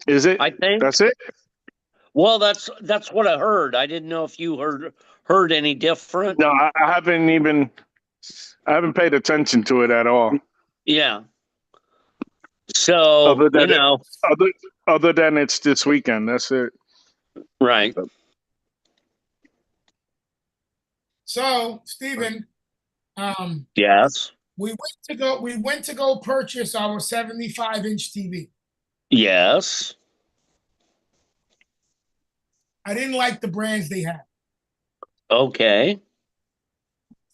Is it? I think. That's it? Well, that's what I heard. I didn't know if you heard any different. No, I haven't paid attention to it at all. Yeah. So Other than other than it's this weekend. That's it. right. So, Stephen, Yes. we went to go purchase our 75-inch TV. Yes. I didn't like the brands they had, Okay.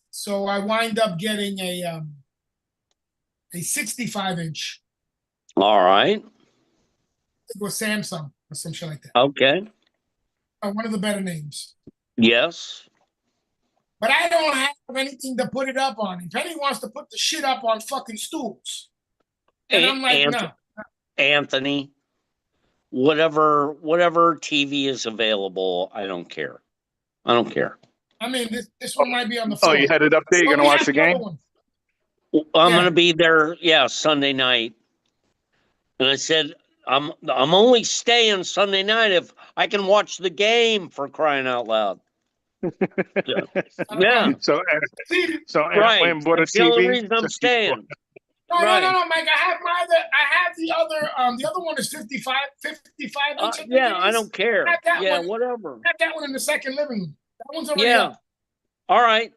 so I wind up getting a 65-inch. All right. It was Samsung or some shit like that. Okay. One of the better names. Yes. But I don't have anything to put it up on. Penny wants to put the shit up on fucking stools. And I'm like, no. Anthony, whatever TV is available, I don't care. I don't care. I mean, this one might be on the Oh, floor. you headed up there? You're gonna we watch have the game? other one. I'm Yeah. gonna be there, Sunday night. And I said, I'm only staying Sunday night if I can watch the game, for crying out loud. Yeah. So Right. and bought a That's the only TV. reason I'm staying. No, Right. no, Mike. I have the other one is 55 inch. Yeah, I don't care. Have that Yeah, one. whatever. I have that one in the second living room. one's already Yeah. up. All right.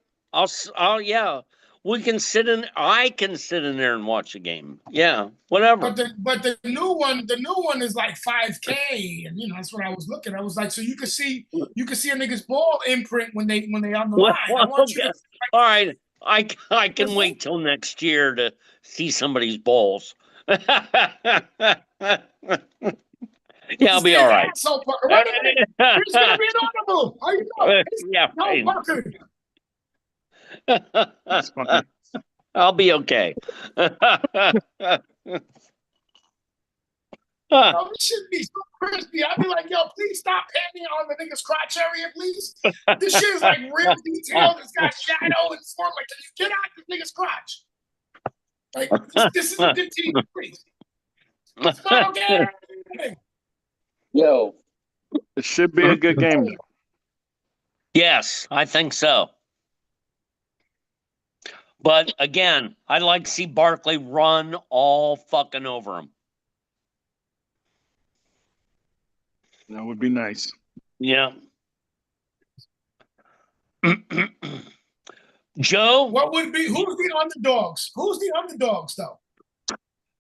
Yeah. I can sit in there and watch a game. Yeah. Whatever. But the new one is like 5K, and that's what I was looking. I was like, so you can see a nigga's ball imprint when they on the line. I want you to. All right. I can wait till next year to see somebody's balls. Yeah, I'll be all right. Asshole, Parker. Wait a minute. There's gonna be an audible. How you know? Yeah. No, Parker. That's funny. I'll be okay. Oh, this should be so crispy. I'd be like, yo, please stop panning on the nigga's crotch area, please. This shit is like real detailed. It's got shadow and form. Like, can you get out this nigga's crotch? Like, this is a good team, please. It's not okay. Yo, It should be a good game. Yes, I think so. But again, I'd like to see Barkley run all fucking over him. That would be nice. Yeah. Joe, What would be? Who's the underdogs? Who's the underdogs, though?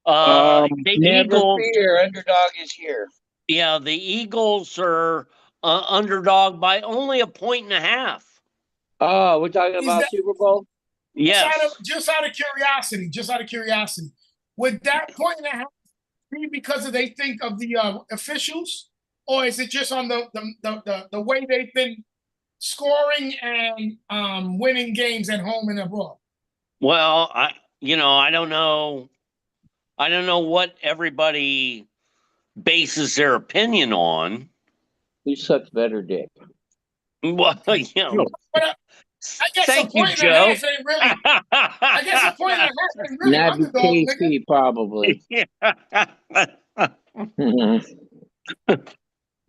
the never Eagles. fear, underdog is here. Yeah, the Eagles are underdog by only 1.5 points. Oh, we're talking Is about that- Super Bowl? Yes. Just out of curiosity, would that 1.5 be because they think of the officials, or is it just on the way they've been scoring and winning games at home and abroad? Well, I don't know. I don't know what everybody bases their opinion on. Who sucks better dick? Well, I guess Thank a you, point Joe. and a half ain't really. I guess a point and a half ain't really Not underdog, nigga. KC, probably.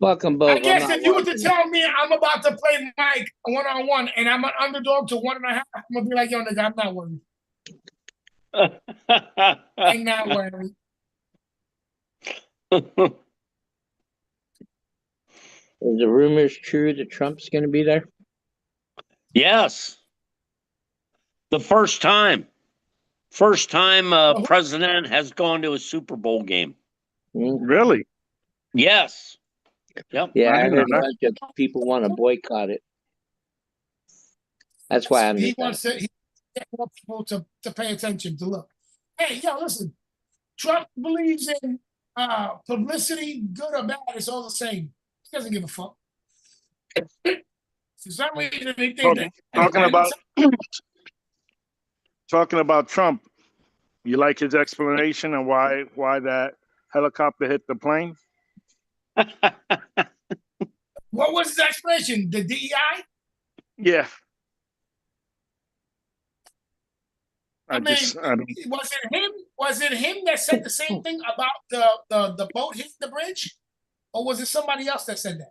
Fuck them both. I guess I'm not if you were to watching. tell me I'm about to play Mike 1-on-1 and I'm an underdog to 1.5, I'm gonna be like, yo, nigga, I'm not worried. I'm not worried. Is the rumors true that Trump's going to be there? Yes. The first time a president has gone to a Super Bowl game. Really? Yes. Yep. Yeah, I I didn't heard a know bunch of people want to boycott it. That's why I'm He just wants to. He wants people to pay attention to look. Hey, yo, listen. Trump believes in publicity, good or bad. It's all the same. He doesn't give a fuck. For some reason, he thinks Talking about Trump, you like his explanation of why that helicopter hit the plane? What was his explanation? The DEI? Yeah. I mean, was it him that said the same thing about the boat hitting the bridge? Or was it somebody else that said that?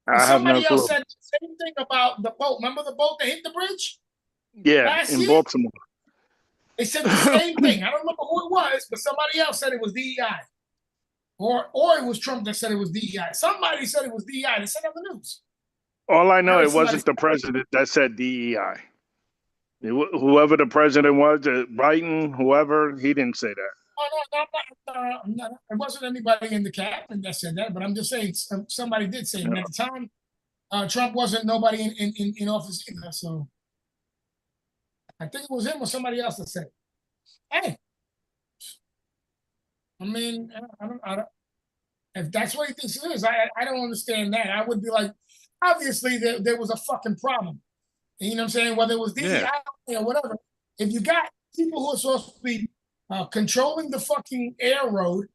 I have no Somebody else clue. said the same thing about the boat. Remember the boat that hit the bridge? Yeah, last in year? Baltimore. They said the same thing. I don't remember who it was, but somebody else said it was DEI. Or it was Trump that said it was DEI. Somebody said it was DEI. They said it on the news. All I know, Right, it wasn't the president that said DEI. Whoever the president was, Biden, whoever, he didn't say that. Oh, no, it wasn't anybody in the cabinet that said that, but I'm just saying somebody did say it. And at the time, Trump wasn't nobody in office either. So I think it was him or somebody else that said it. Hey, I mean, I don't. If that's what he thinks it is, I don't understand that. I would be like, obviously there was a fucking problem. You know what I'm saying? Whether it was DEI or whatever. If you got people who are supposed to be controlling the fucking air road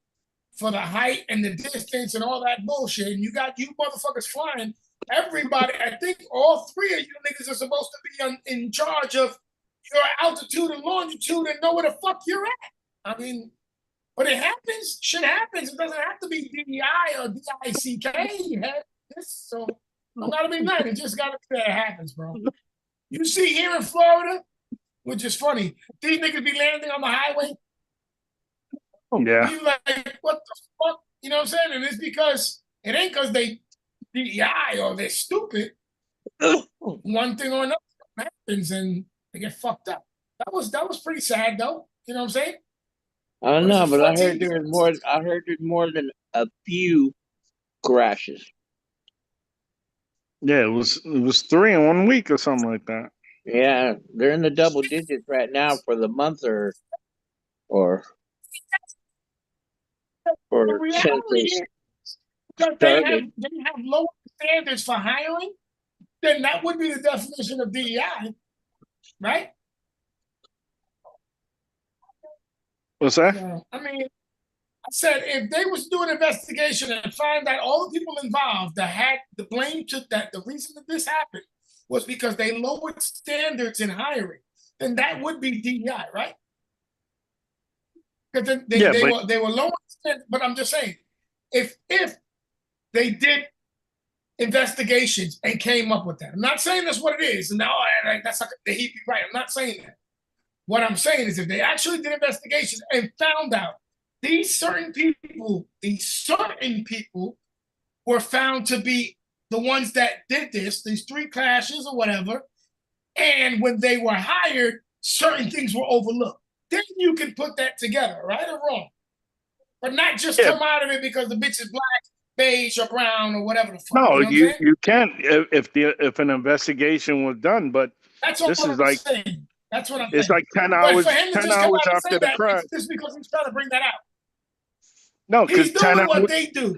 for the height and the distance and all that bullshit, and you got you motherfuckers flying, everybody, I think all three of you niggas are supposed to be in charge of your altitude and longitude and know where the fuck you're at. I mean, but it happens. Shit happens. It doesn't have to be DEI or DICK. So don't gotta be nice. It just gotta be that it happens, bro. You see here in Florida, which is funny, these niggas be landing on the highway. Yeah. You like, what the fuck? You know what I'm saying? And it's because it ain't because they DEI or they're stupid. one thing or another happens and they get fucked up. That was pretty sad though. You know what I'm saying? I don't What is know, it, but I 14 heard there was years? more. I heard there's more than a few crashes. Yeah, it was 3 in 1 week or something like that. Yeah, they're in the double digits right now for the month or The since reality it is that started. they have lower standards for hiring, then that would be the definition of DEI, right? What's that? I mean, I said if they was doing an investigation and find out all the people involved that had the blame to that the reason that this happened was because they lowered standards in hiring, then that would be DEI, right? Because Yeah, but they were lowering standards, but I'm just saying, if they did investigations and came up with that, I'm not saying that's what it is. No, that's not the heat be right. I'm not saying that. What I'm saying is if they actually did investigations and found out these certain people were found to be the ones that did this, these 3 clashes or whatever, and when they were hired, certain things were overlooked. Then you can put that together, right or wrong. But not just yeah, come out of it because the bitch is black, beige, or brown, or whatever the fuck. no, You know what I'm saying? you can't if an investigation was done, but That's all this is I'm like saying. That's what I'm it's saying. like 10 But hours for him to 10 just come hours out and after say the that, crash. it's just because he's trying to bring that out. No, He's because 10 doing what hours they do.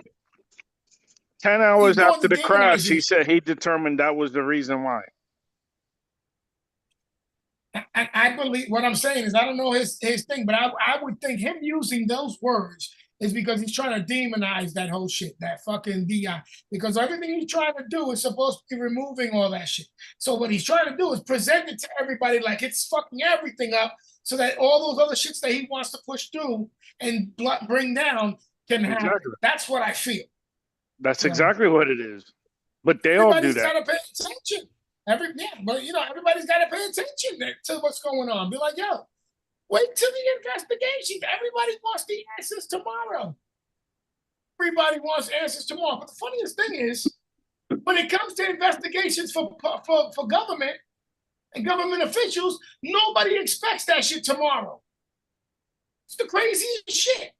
10 hours He's doing after the the crash, he demonizing. said he determined that was the reason why. I believe what I'm saying is I don't know his thing, but I would think him using those words is because he's trying to demonize that whole shit, that fucking DI. Because everything he's trying to do is supposed to be removing all that shit. So what he's trying to do is present it to everybody like it's fucking everything up, so that all those other shits that he wants to push through and bring down can happen. Exactly. That's what I feel. That's Yeah. exactly what it is. But they all do Everybody's that. got to pay attention. But everybody's got to pay attention to what's going on. Be like, yo, wait till the investigation. Everybody wants the answers tomorrow. Everybody wants answers tomorrow. But the funniest thing is, when it comes to investigations for government and government officials, nobody expects that shit tomorrow. It's the craziest shit.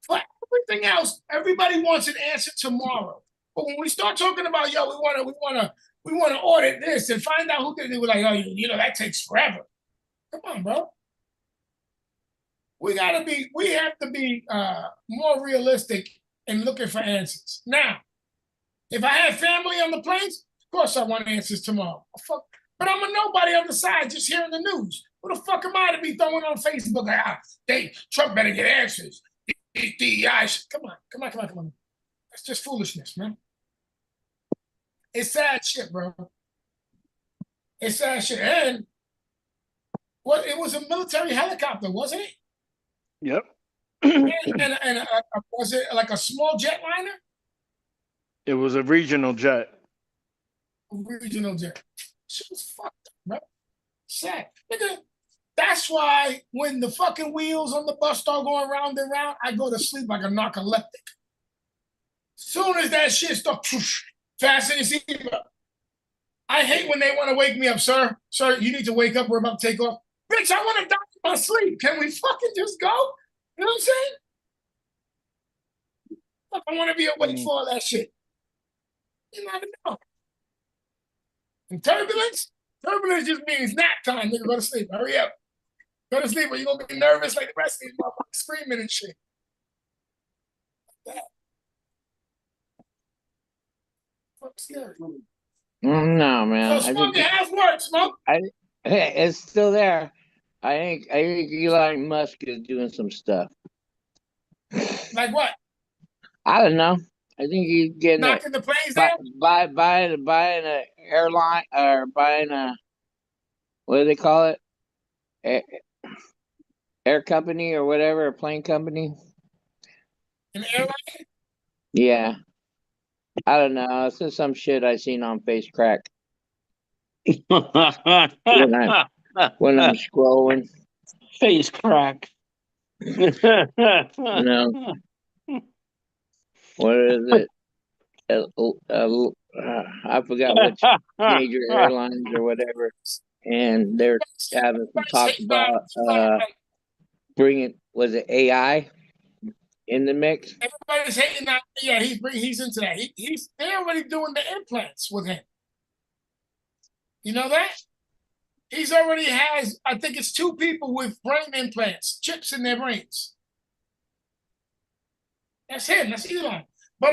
For everything else, everybody wants an answer tomorrow. But when we start talking about, yo, we want to audit this and find out who did it, we're like, oh, that takes forever. Come on, bro. We have to be more realistic in looking for answers. Now, if I have family on the plains, of course I want answers tomorrow. But I'm a nobody on the side just hearing the news. Who the fuck am I to be throwing on Facebook like, Trump better get answers. DEI. Come on. That's just foolishness, man. It's sad shit, bro. It's sad shit. And it was a military helicopter, wasn't it? Yep. and was it like a small jetliner? It was a regional jet. Regional jet. Shit was fucked up, bro. Sad. Nigga, that's why when the fucking wheels on the bus start going round and round, I go to sleep like a narcoleptic. Soon as that shit starts, fasten your seatbelt. I hate when they want to wake me up, sir. Sir, you need to wake up. We're about to take off. Bitch, I want to die in my sleep. Can we fucking just go? You know what I'm saying? I want to be awake for all that shit. You never know. And turbulence just means nap time. Nigga, go to sleep. Hurry up. Go to sleep or you're going to be nervous like the rest of these motherfuckers screaming and shit. That. Fuck's scary. No, man. So Smoke, it has worked, Smoke. It's still there. I think Elon Musk is doing some stuff. Like what? I don't know. I think he's getting knocking the planes down. Buying an airline or buying a, what do they call it? Air company or whatever, a plane company. An airline? Yeah. I don't know. It's just some shit I seen on Face Crack when I'm scrolling. Face crack. You know. What is it? I forgot which major airlines or whatever, and they're having some talk about bringing, was it AI in the mix? Everybody's hating on. Yeah, he's into that. They're already doing the implants with him. You know that? He's already has. I think it's 2 people with brain implants, chips in their brains. That's him. That's Elon. But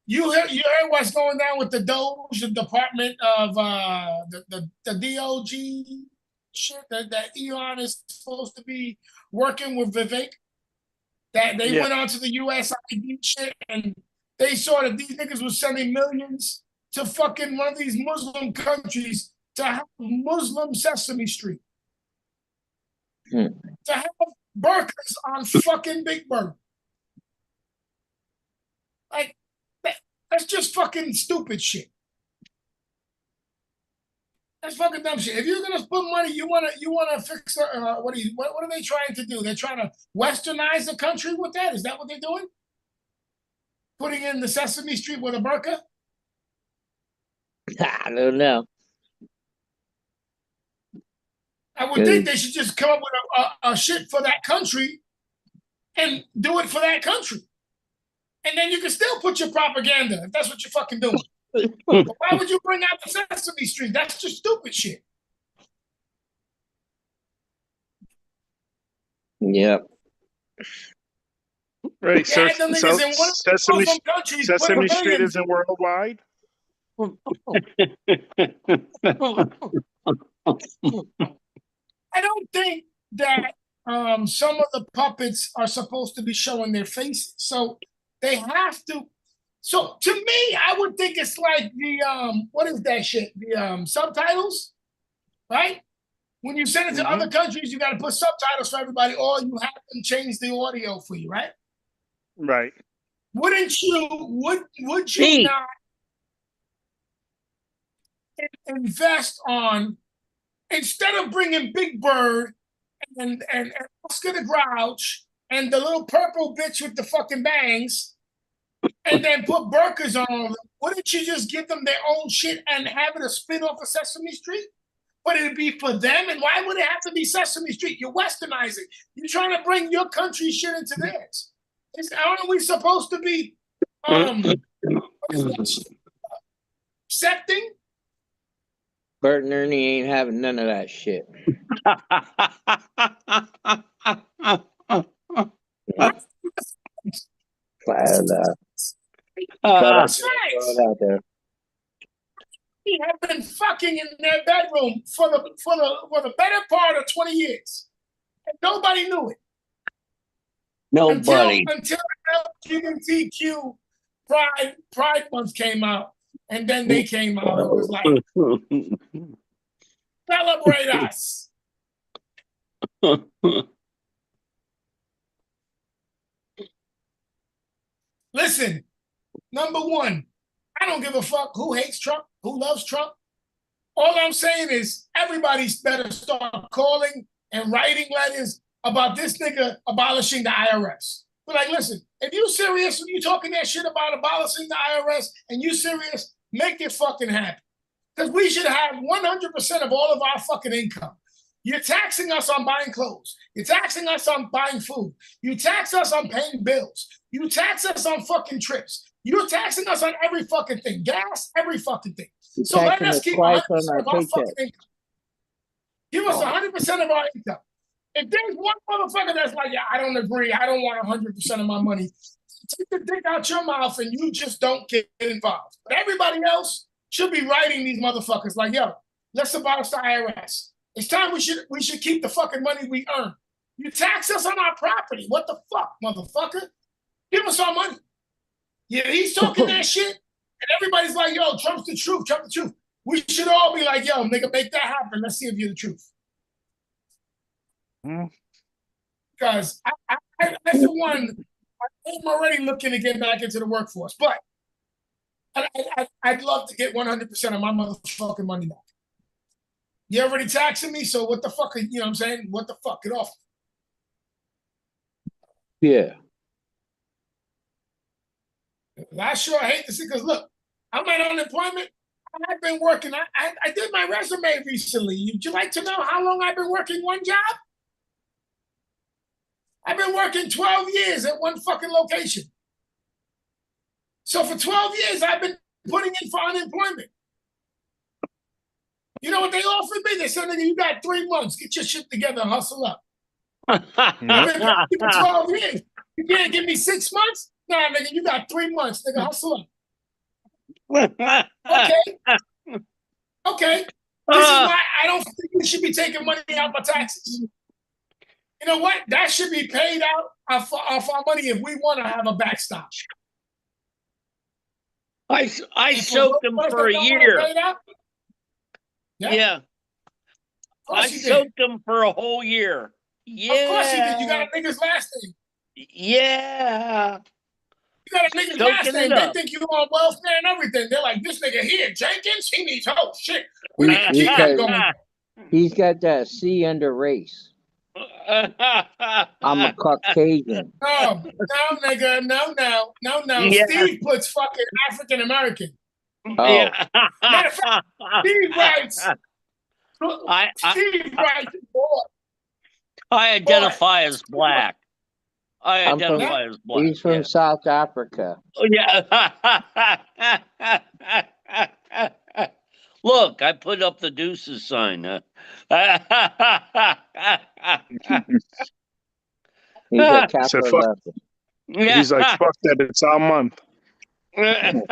you heard what's going down with the Doge, the Department of the DOG shit that Elon is supposed to be working with Vivek. That they went on to the USID shit and they saw that these niggas were sending millions to fucking one of these Muslim countries to have Muslim Sesame Street. To have burkas on fucking Big Bird. Like, that's just fucking stupid shit. That's fucking dumb shit. If you're gonna put money, you wanna fix. What are they trying to do? They're trying to westernize the country with that. Is that what they're doing? Putting in the Sesame Street with a burqa? I don't know. I would think they should just come up with a shit for that country and do it for that country. And then you can still put your propaganda if that's what you're fucking doing. But why would you bring out the Sesame Street? That's just stupid shit. Right. Yeah, them niggas in one of the Sesame Muslim countries Sesame put a Street billion- isn't worldwide. I don't think that some of the puppets are supposed to be showing their faces. So they have to. So to me, I would think it's like the what is that shit? The subtitles, right? When you send it to other countries, you got to put subtitles for everybody, or you have them change the audio for you, right? Right. Wouldn't you? Would you not invest on, instead of bringing Big Bird and Oscar the Grouch and the little purple bitch with the fucking bangs, and then put burkas on them? Wouldn't you just give them their own shit and have it a spin off of Sesame Street? But it'd be for them, and why would it have to be Sesame Street? You're westernizing. You're trying to bring your country shit into theirs. Aren't we supposed to be accepting? Bert and Ernie ain't having none of that shit. That's right. Throw it out there. We have been fucking in their bedroom for the better part of 20 years. And nobody knew it. Nobody. Until LGBTQ Pride Month came out. And then they came out. It was like, celebrate us. Listen, number one, I don't give a fuck who hates Trump, who loves Trump. All I'm saying is everybody's better start calling and writing letters about this nigga abolishing the IRS. But like, listen, if you serious when you talking that shit about abolishing the IRS and you serious, make it fucking happen. Because we should have 100% of all of our fucking income. You're taxing us on buying clothes. You're taxing us on buying food. You tax us on paying bills. You tax us on fucking trips. You're taxing us on every fucking thing. Gas, every fucking thing. So let us keep 100% of our fucking income. Give us 100% of our income. If there's one motherfucker that's like, yeah, I don't agree, I don't want 100% of my money, take the dick out your mouth and you just don't get involved. But everybody else should be writing these motherfuckers like, yo, let's abolish the IRS. It's time we should keep the fucking money we earn. You tax us on our property. What the fuck, motherfucker? Give us our money. Yeah, he's talking that shit, and everybody's like, yo, Trump's the truth, Trump the truth. We should all be like, yo, nigga, make that happen. Let's see if you're the truth. Because I for one, I'm already looking to get back into the workforce, but I'd love to get 100% of my motherfucking money back. You're already taxing me, so what the fuck, you know what I'm saying? What the fuck, get off. Yeah. I sure hate to see, because look, I'm at unemployment. I've been working. I did my resume recently. Would you like to know how long I've been working one job? I've been working 12 years at one fucking location. So for 12 years, I've been putting in for unemployment. You know what they offered me? They said, nigga, you got 3 months. Get your shit together and hustle up. I've been paying for 12 years. You can't give me 6 months? Nah, nigga, you got 3 months. Nigga, hustle up. Okay. Okay. This is why I don't think we should be taking money out for taxes. You know what? That should be paid out off our money if we want to have a backstop. I soaked them for a year. Yeah. I soaked them for a whole year. Yeah. Of course you did. You got a nigga's last name. Yeah. You got a nigga's last name. They think you on welfare and everything. They're like, this nigga here, Jenkins, he needs help. Shit. We need to keep that going. He's got that C under race. I'm a Caucasian. No, nigga, no. Yeah. Steve puts fucking African American. Oh. Yeah. Matter of fact, Steve writes. Steve writes. I identify as black. I identify as black. He's from South Africa. Yeah. Look, I put up the deuces sign. He's a capital letter. Yeah. He's like, fuck that, it's our month. Right,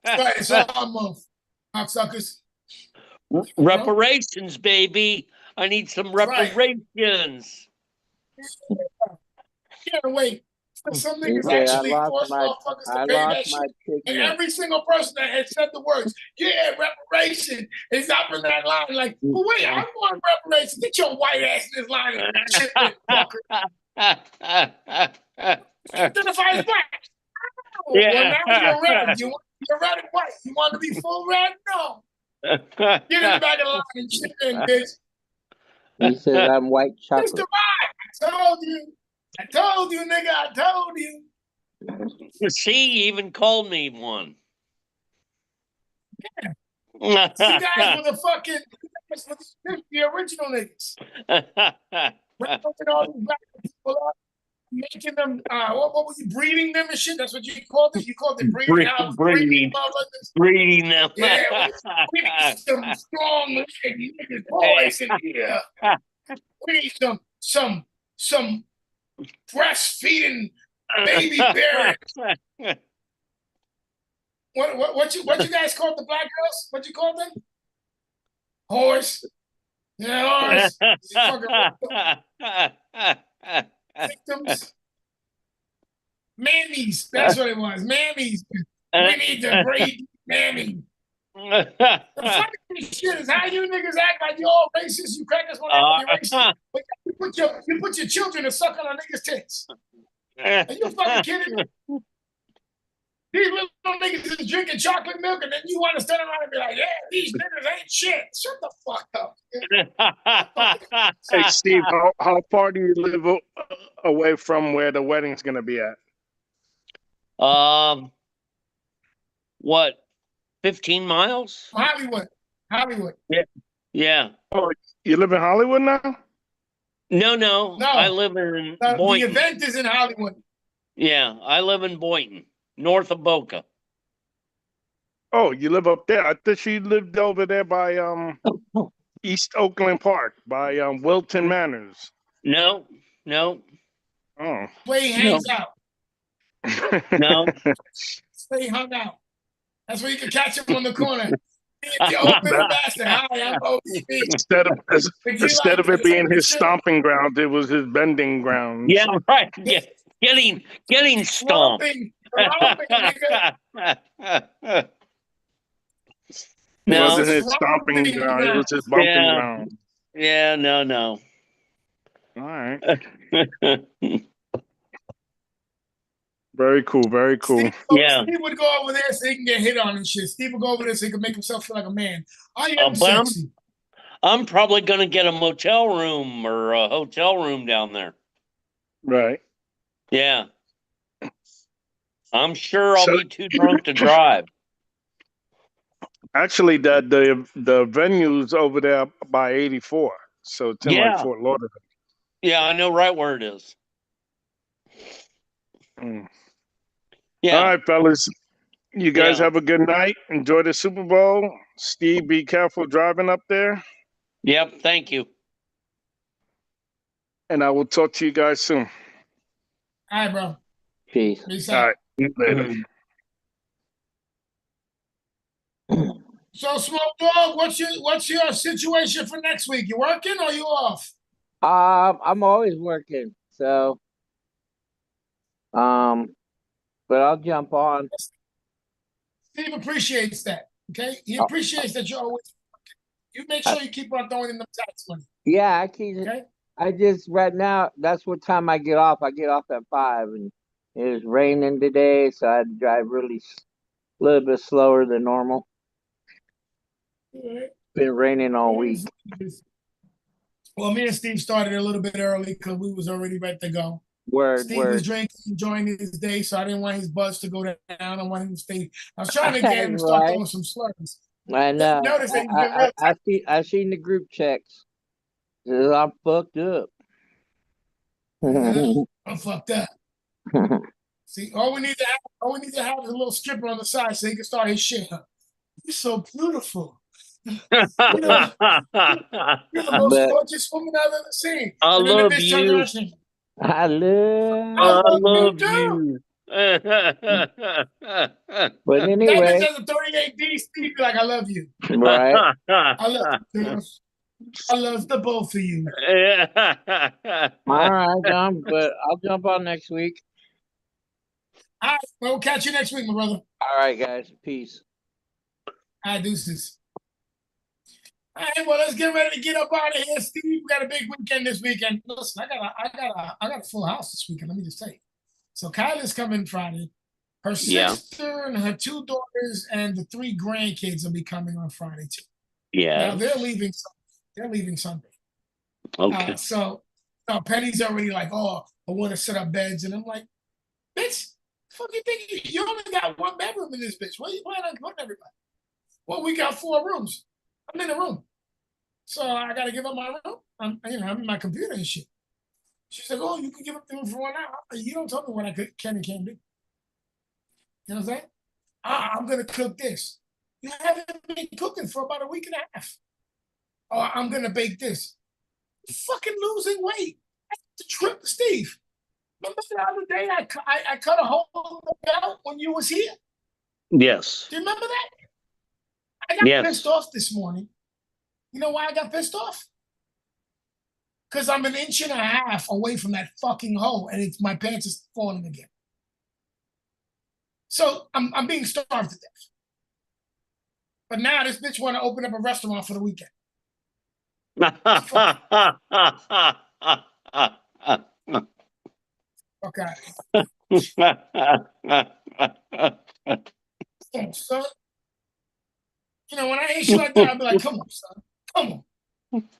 it's our month. Cocksuckers. Reparations, baby. I need some reparations. Can't wait for some niggas Yeah, actually force motherfuckers to pay that shit. And every single person that has said the words, yeah, reparation, is up in that line. Like, well, wait, I want reparations. Get your white ass in this line and shit, fucker. Identify as black. Yeah. Well, now you're red. You're red and white. You want to be full red? No. Get in the back of the line and shit in, bitch. He said I'm white chocolate. Mr. Mike, I told you, nigga, I told you. See, he even called me one. Yeah. You guys were the fucking, the original niggas. Rapping all these black people up, making them, what were you, breeding them and shit? That's what you called it? You called it breeding out? Breeding them. Yeah, we need some strong niggas, boys in here. We need some breastfeeding baby bears. What you guys called the black girls? What you call them? Horse. Yeah, horse. Victims. Mammies. That's what it was. Mammies. We need to breed mammy. The funny shit is how you niggas act like you're all racist. You crack us when you're racist. But you put your children to suck on a nigga's tits. Are you fucking kidding me? These little niggas is drinking chocolate milk, and then you want to stand around and be like, yeah, these niggas ain't shit. Shut the fuck up. Hey, Steve, how far do you live away from where the wedding's going to be at? What, 15 miles? Hollywood. Yeah. Yeah. Oh, you live in Hollywood now? No. I live in Boynton. The event is in Hollywood. Yeah, I live in Boynton, north of Boca. Oh, you live up there. I thought she lived over there by East Oakland Park, by Wilton Manors. No. Oh. Where he hangs out. No. Stay hung out. That's where you can catch him on the corner. You open bastard. Hi, I'm OCB. Instead of it being his stomping ground, it was his bending ground. Yeah, right. Yeah. Getting stomped. It wasn't his stomping ground, it was his bumping ground. Yeah, no. All right. Very cool. Steve, Yeah. Steve would go over there so he can get hit on and shit. Steve would go over there so he can make himself feel like a man. I am sexy. I'm probably going to get a motel room or a hotel room down there. Right. Yeah. I'm sure I'll So- be too drunk to drive. Actually, the venue's over there by 84, so it's in like Yeah. Fort Lauderdale. Yeah, I know right where it is. Mm. Yeah. All right, fellas. You guys Yeah. have a good night. Enjoy the Super Bowl. Steve, be careful driving up there. Yep. Thank you. And I will talk to you guys soon. All right, bro. Peace. Peace All out. right. Later. So, Smoke Dog, what's your situation for next week? You working or you off? I'm always working, so but I'll jump on. Steve appreciates that. Okay, he appreciates that you're always working. You make sure you keep on throwing in the tax money. Yeah, I keep. Okay. I just right now. That's what time I get off. I get off at 5, and it was raining today, so I had to drive really a little bit slower than normal. All right. Been raining all week. Well, me and Steve started a little bit early because we was already ready to go. Word, Steve was word. drinking, enjoying his day, so I didn't want his buzz to go down. I wanted him to stay. I was trying to get him to start Right. throwing some slurs. I know. Notice that he's been real I seen the group checks. I'm fucked up. I'm fucked up. See, all we need to have is a little stripper on the side so he can start his shit. You're so beautiful. You're the most But- gorgeous woman I've ever seen. I And then the love bitch turns you. around and says, I love. I love love you you. But that anyway, bitch has a 38D, Steve be like, I love you. right? I love you, girls. I love the both of you. All right, John. But I'll jump on next week. All right, well, we'll catch you next week, my brother. All right, guys. Peace. All right, deuces. All right, well, let's get ready to get up out of here, Steve. We got a big weekend this weekend. Listen, I got a full house this weekend. Let me just say. So Kyla's coming Friday. Her Yeah. sister and her 2 daughters and the 3 grandkids will be coming on Friday too. Now Yeah. they're leaving. They're leaving Sunday. Okay. So Penny's already like, oh, I want to set up beds, and I'm like, bitch, fuck you think you only got 1 bedroom in this bitch? Where you planning on putting everybody? Well, we got 4 rooms. I'm in a room, so I got to give up my room. I'm in my computer and shit. She's like, oh, you can give up the room for 1 hour. You don't tell me what I can and can't do. You know what I'm saying? I'm gonna cook this. You haven't been cooking for about a week and a half. Oh, I'm gonna bake this. Fucking losing weight. The trip, Steve. Remember the other day I cut a hole in the belt when you was here? Yes. Do you remember that? I got Yes. pissed off this morning. You know why I got pissed off? Because I'm 1.5 inches away from that fucking hole, and my pants is falling again. So I'm being starved to death. But now this bitch want to open up a restaurant for the weekend. Okay. Son. You know, when I hear shit like that, I'll be like, come on, son. Come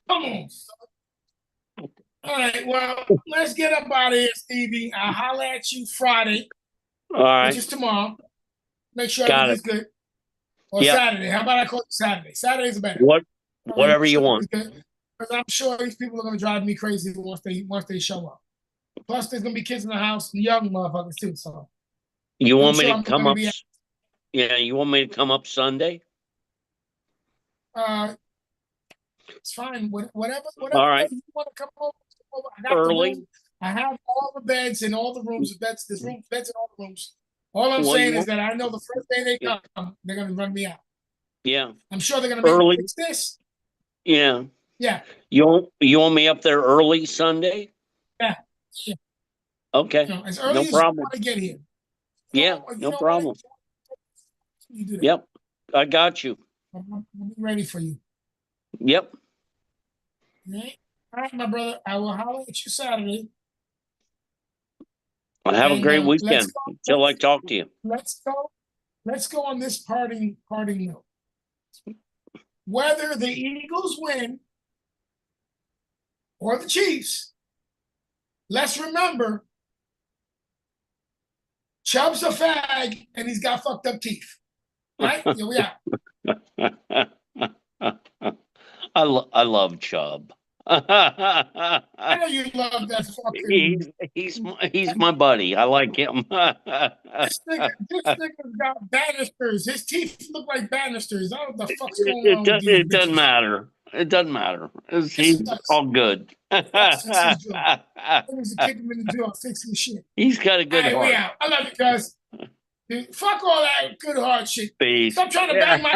on, son. All right, well, let's get up out of here, Stevie. I'll holler at you Friday, All right. which is tomorrow. Make sure Got everything's good. Or Yep. Saturday. How about I call it Saturday? Saturday's better. Whatever you want. Because I'm sure these people are going to drive me crazy once they show up. Plus, there's going to be kids in the house, and young motherfuckers too. So You want me sure to I'm come gonna up? be- Yeah, you want me to come up Sunday? it's fine. Whatever. All right. You want to come over. I got the Early. room. I have all the beds in all the rooms. There's beds in all the rooms. All I'm Well, saying you is that I know the first day they Yeah. come, they're going to run me out. Yeah. I'm sure they're going to make Early. me fix this. Yeah. Yeah. You want me up there early Sunday? Yeah. Okay. You know, as early No as problem. you want to get here. Yeah, You no know problem. what? You do that. Yep. I got you. I'll be ready for you. Yep. Okay? All right, my brother. I will holler at you Saturday. Have a And, great let's weekend go. until I talk to you. Let's go on this parting note. Whether the Eagles win or the Chiefs, let's remember Chubb's a fag and he's got fucked up teeth. Right? Here we are. I love Chubb. I know you love that fucking. He's my buddy. I like him. This nigga's got banisters. His teeth look like banisters. I don't know what the fuck's going on with these It doesn't bitches. matter. It doesn't matter. He's it does. all good. That's his job. Niggas are kicking him in the jaw, fixing shit. He's got a good Hey, we heart. out. I love you guys. Dude, fuck all that good hard shit. Peace. Stop trying to bang my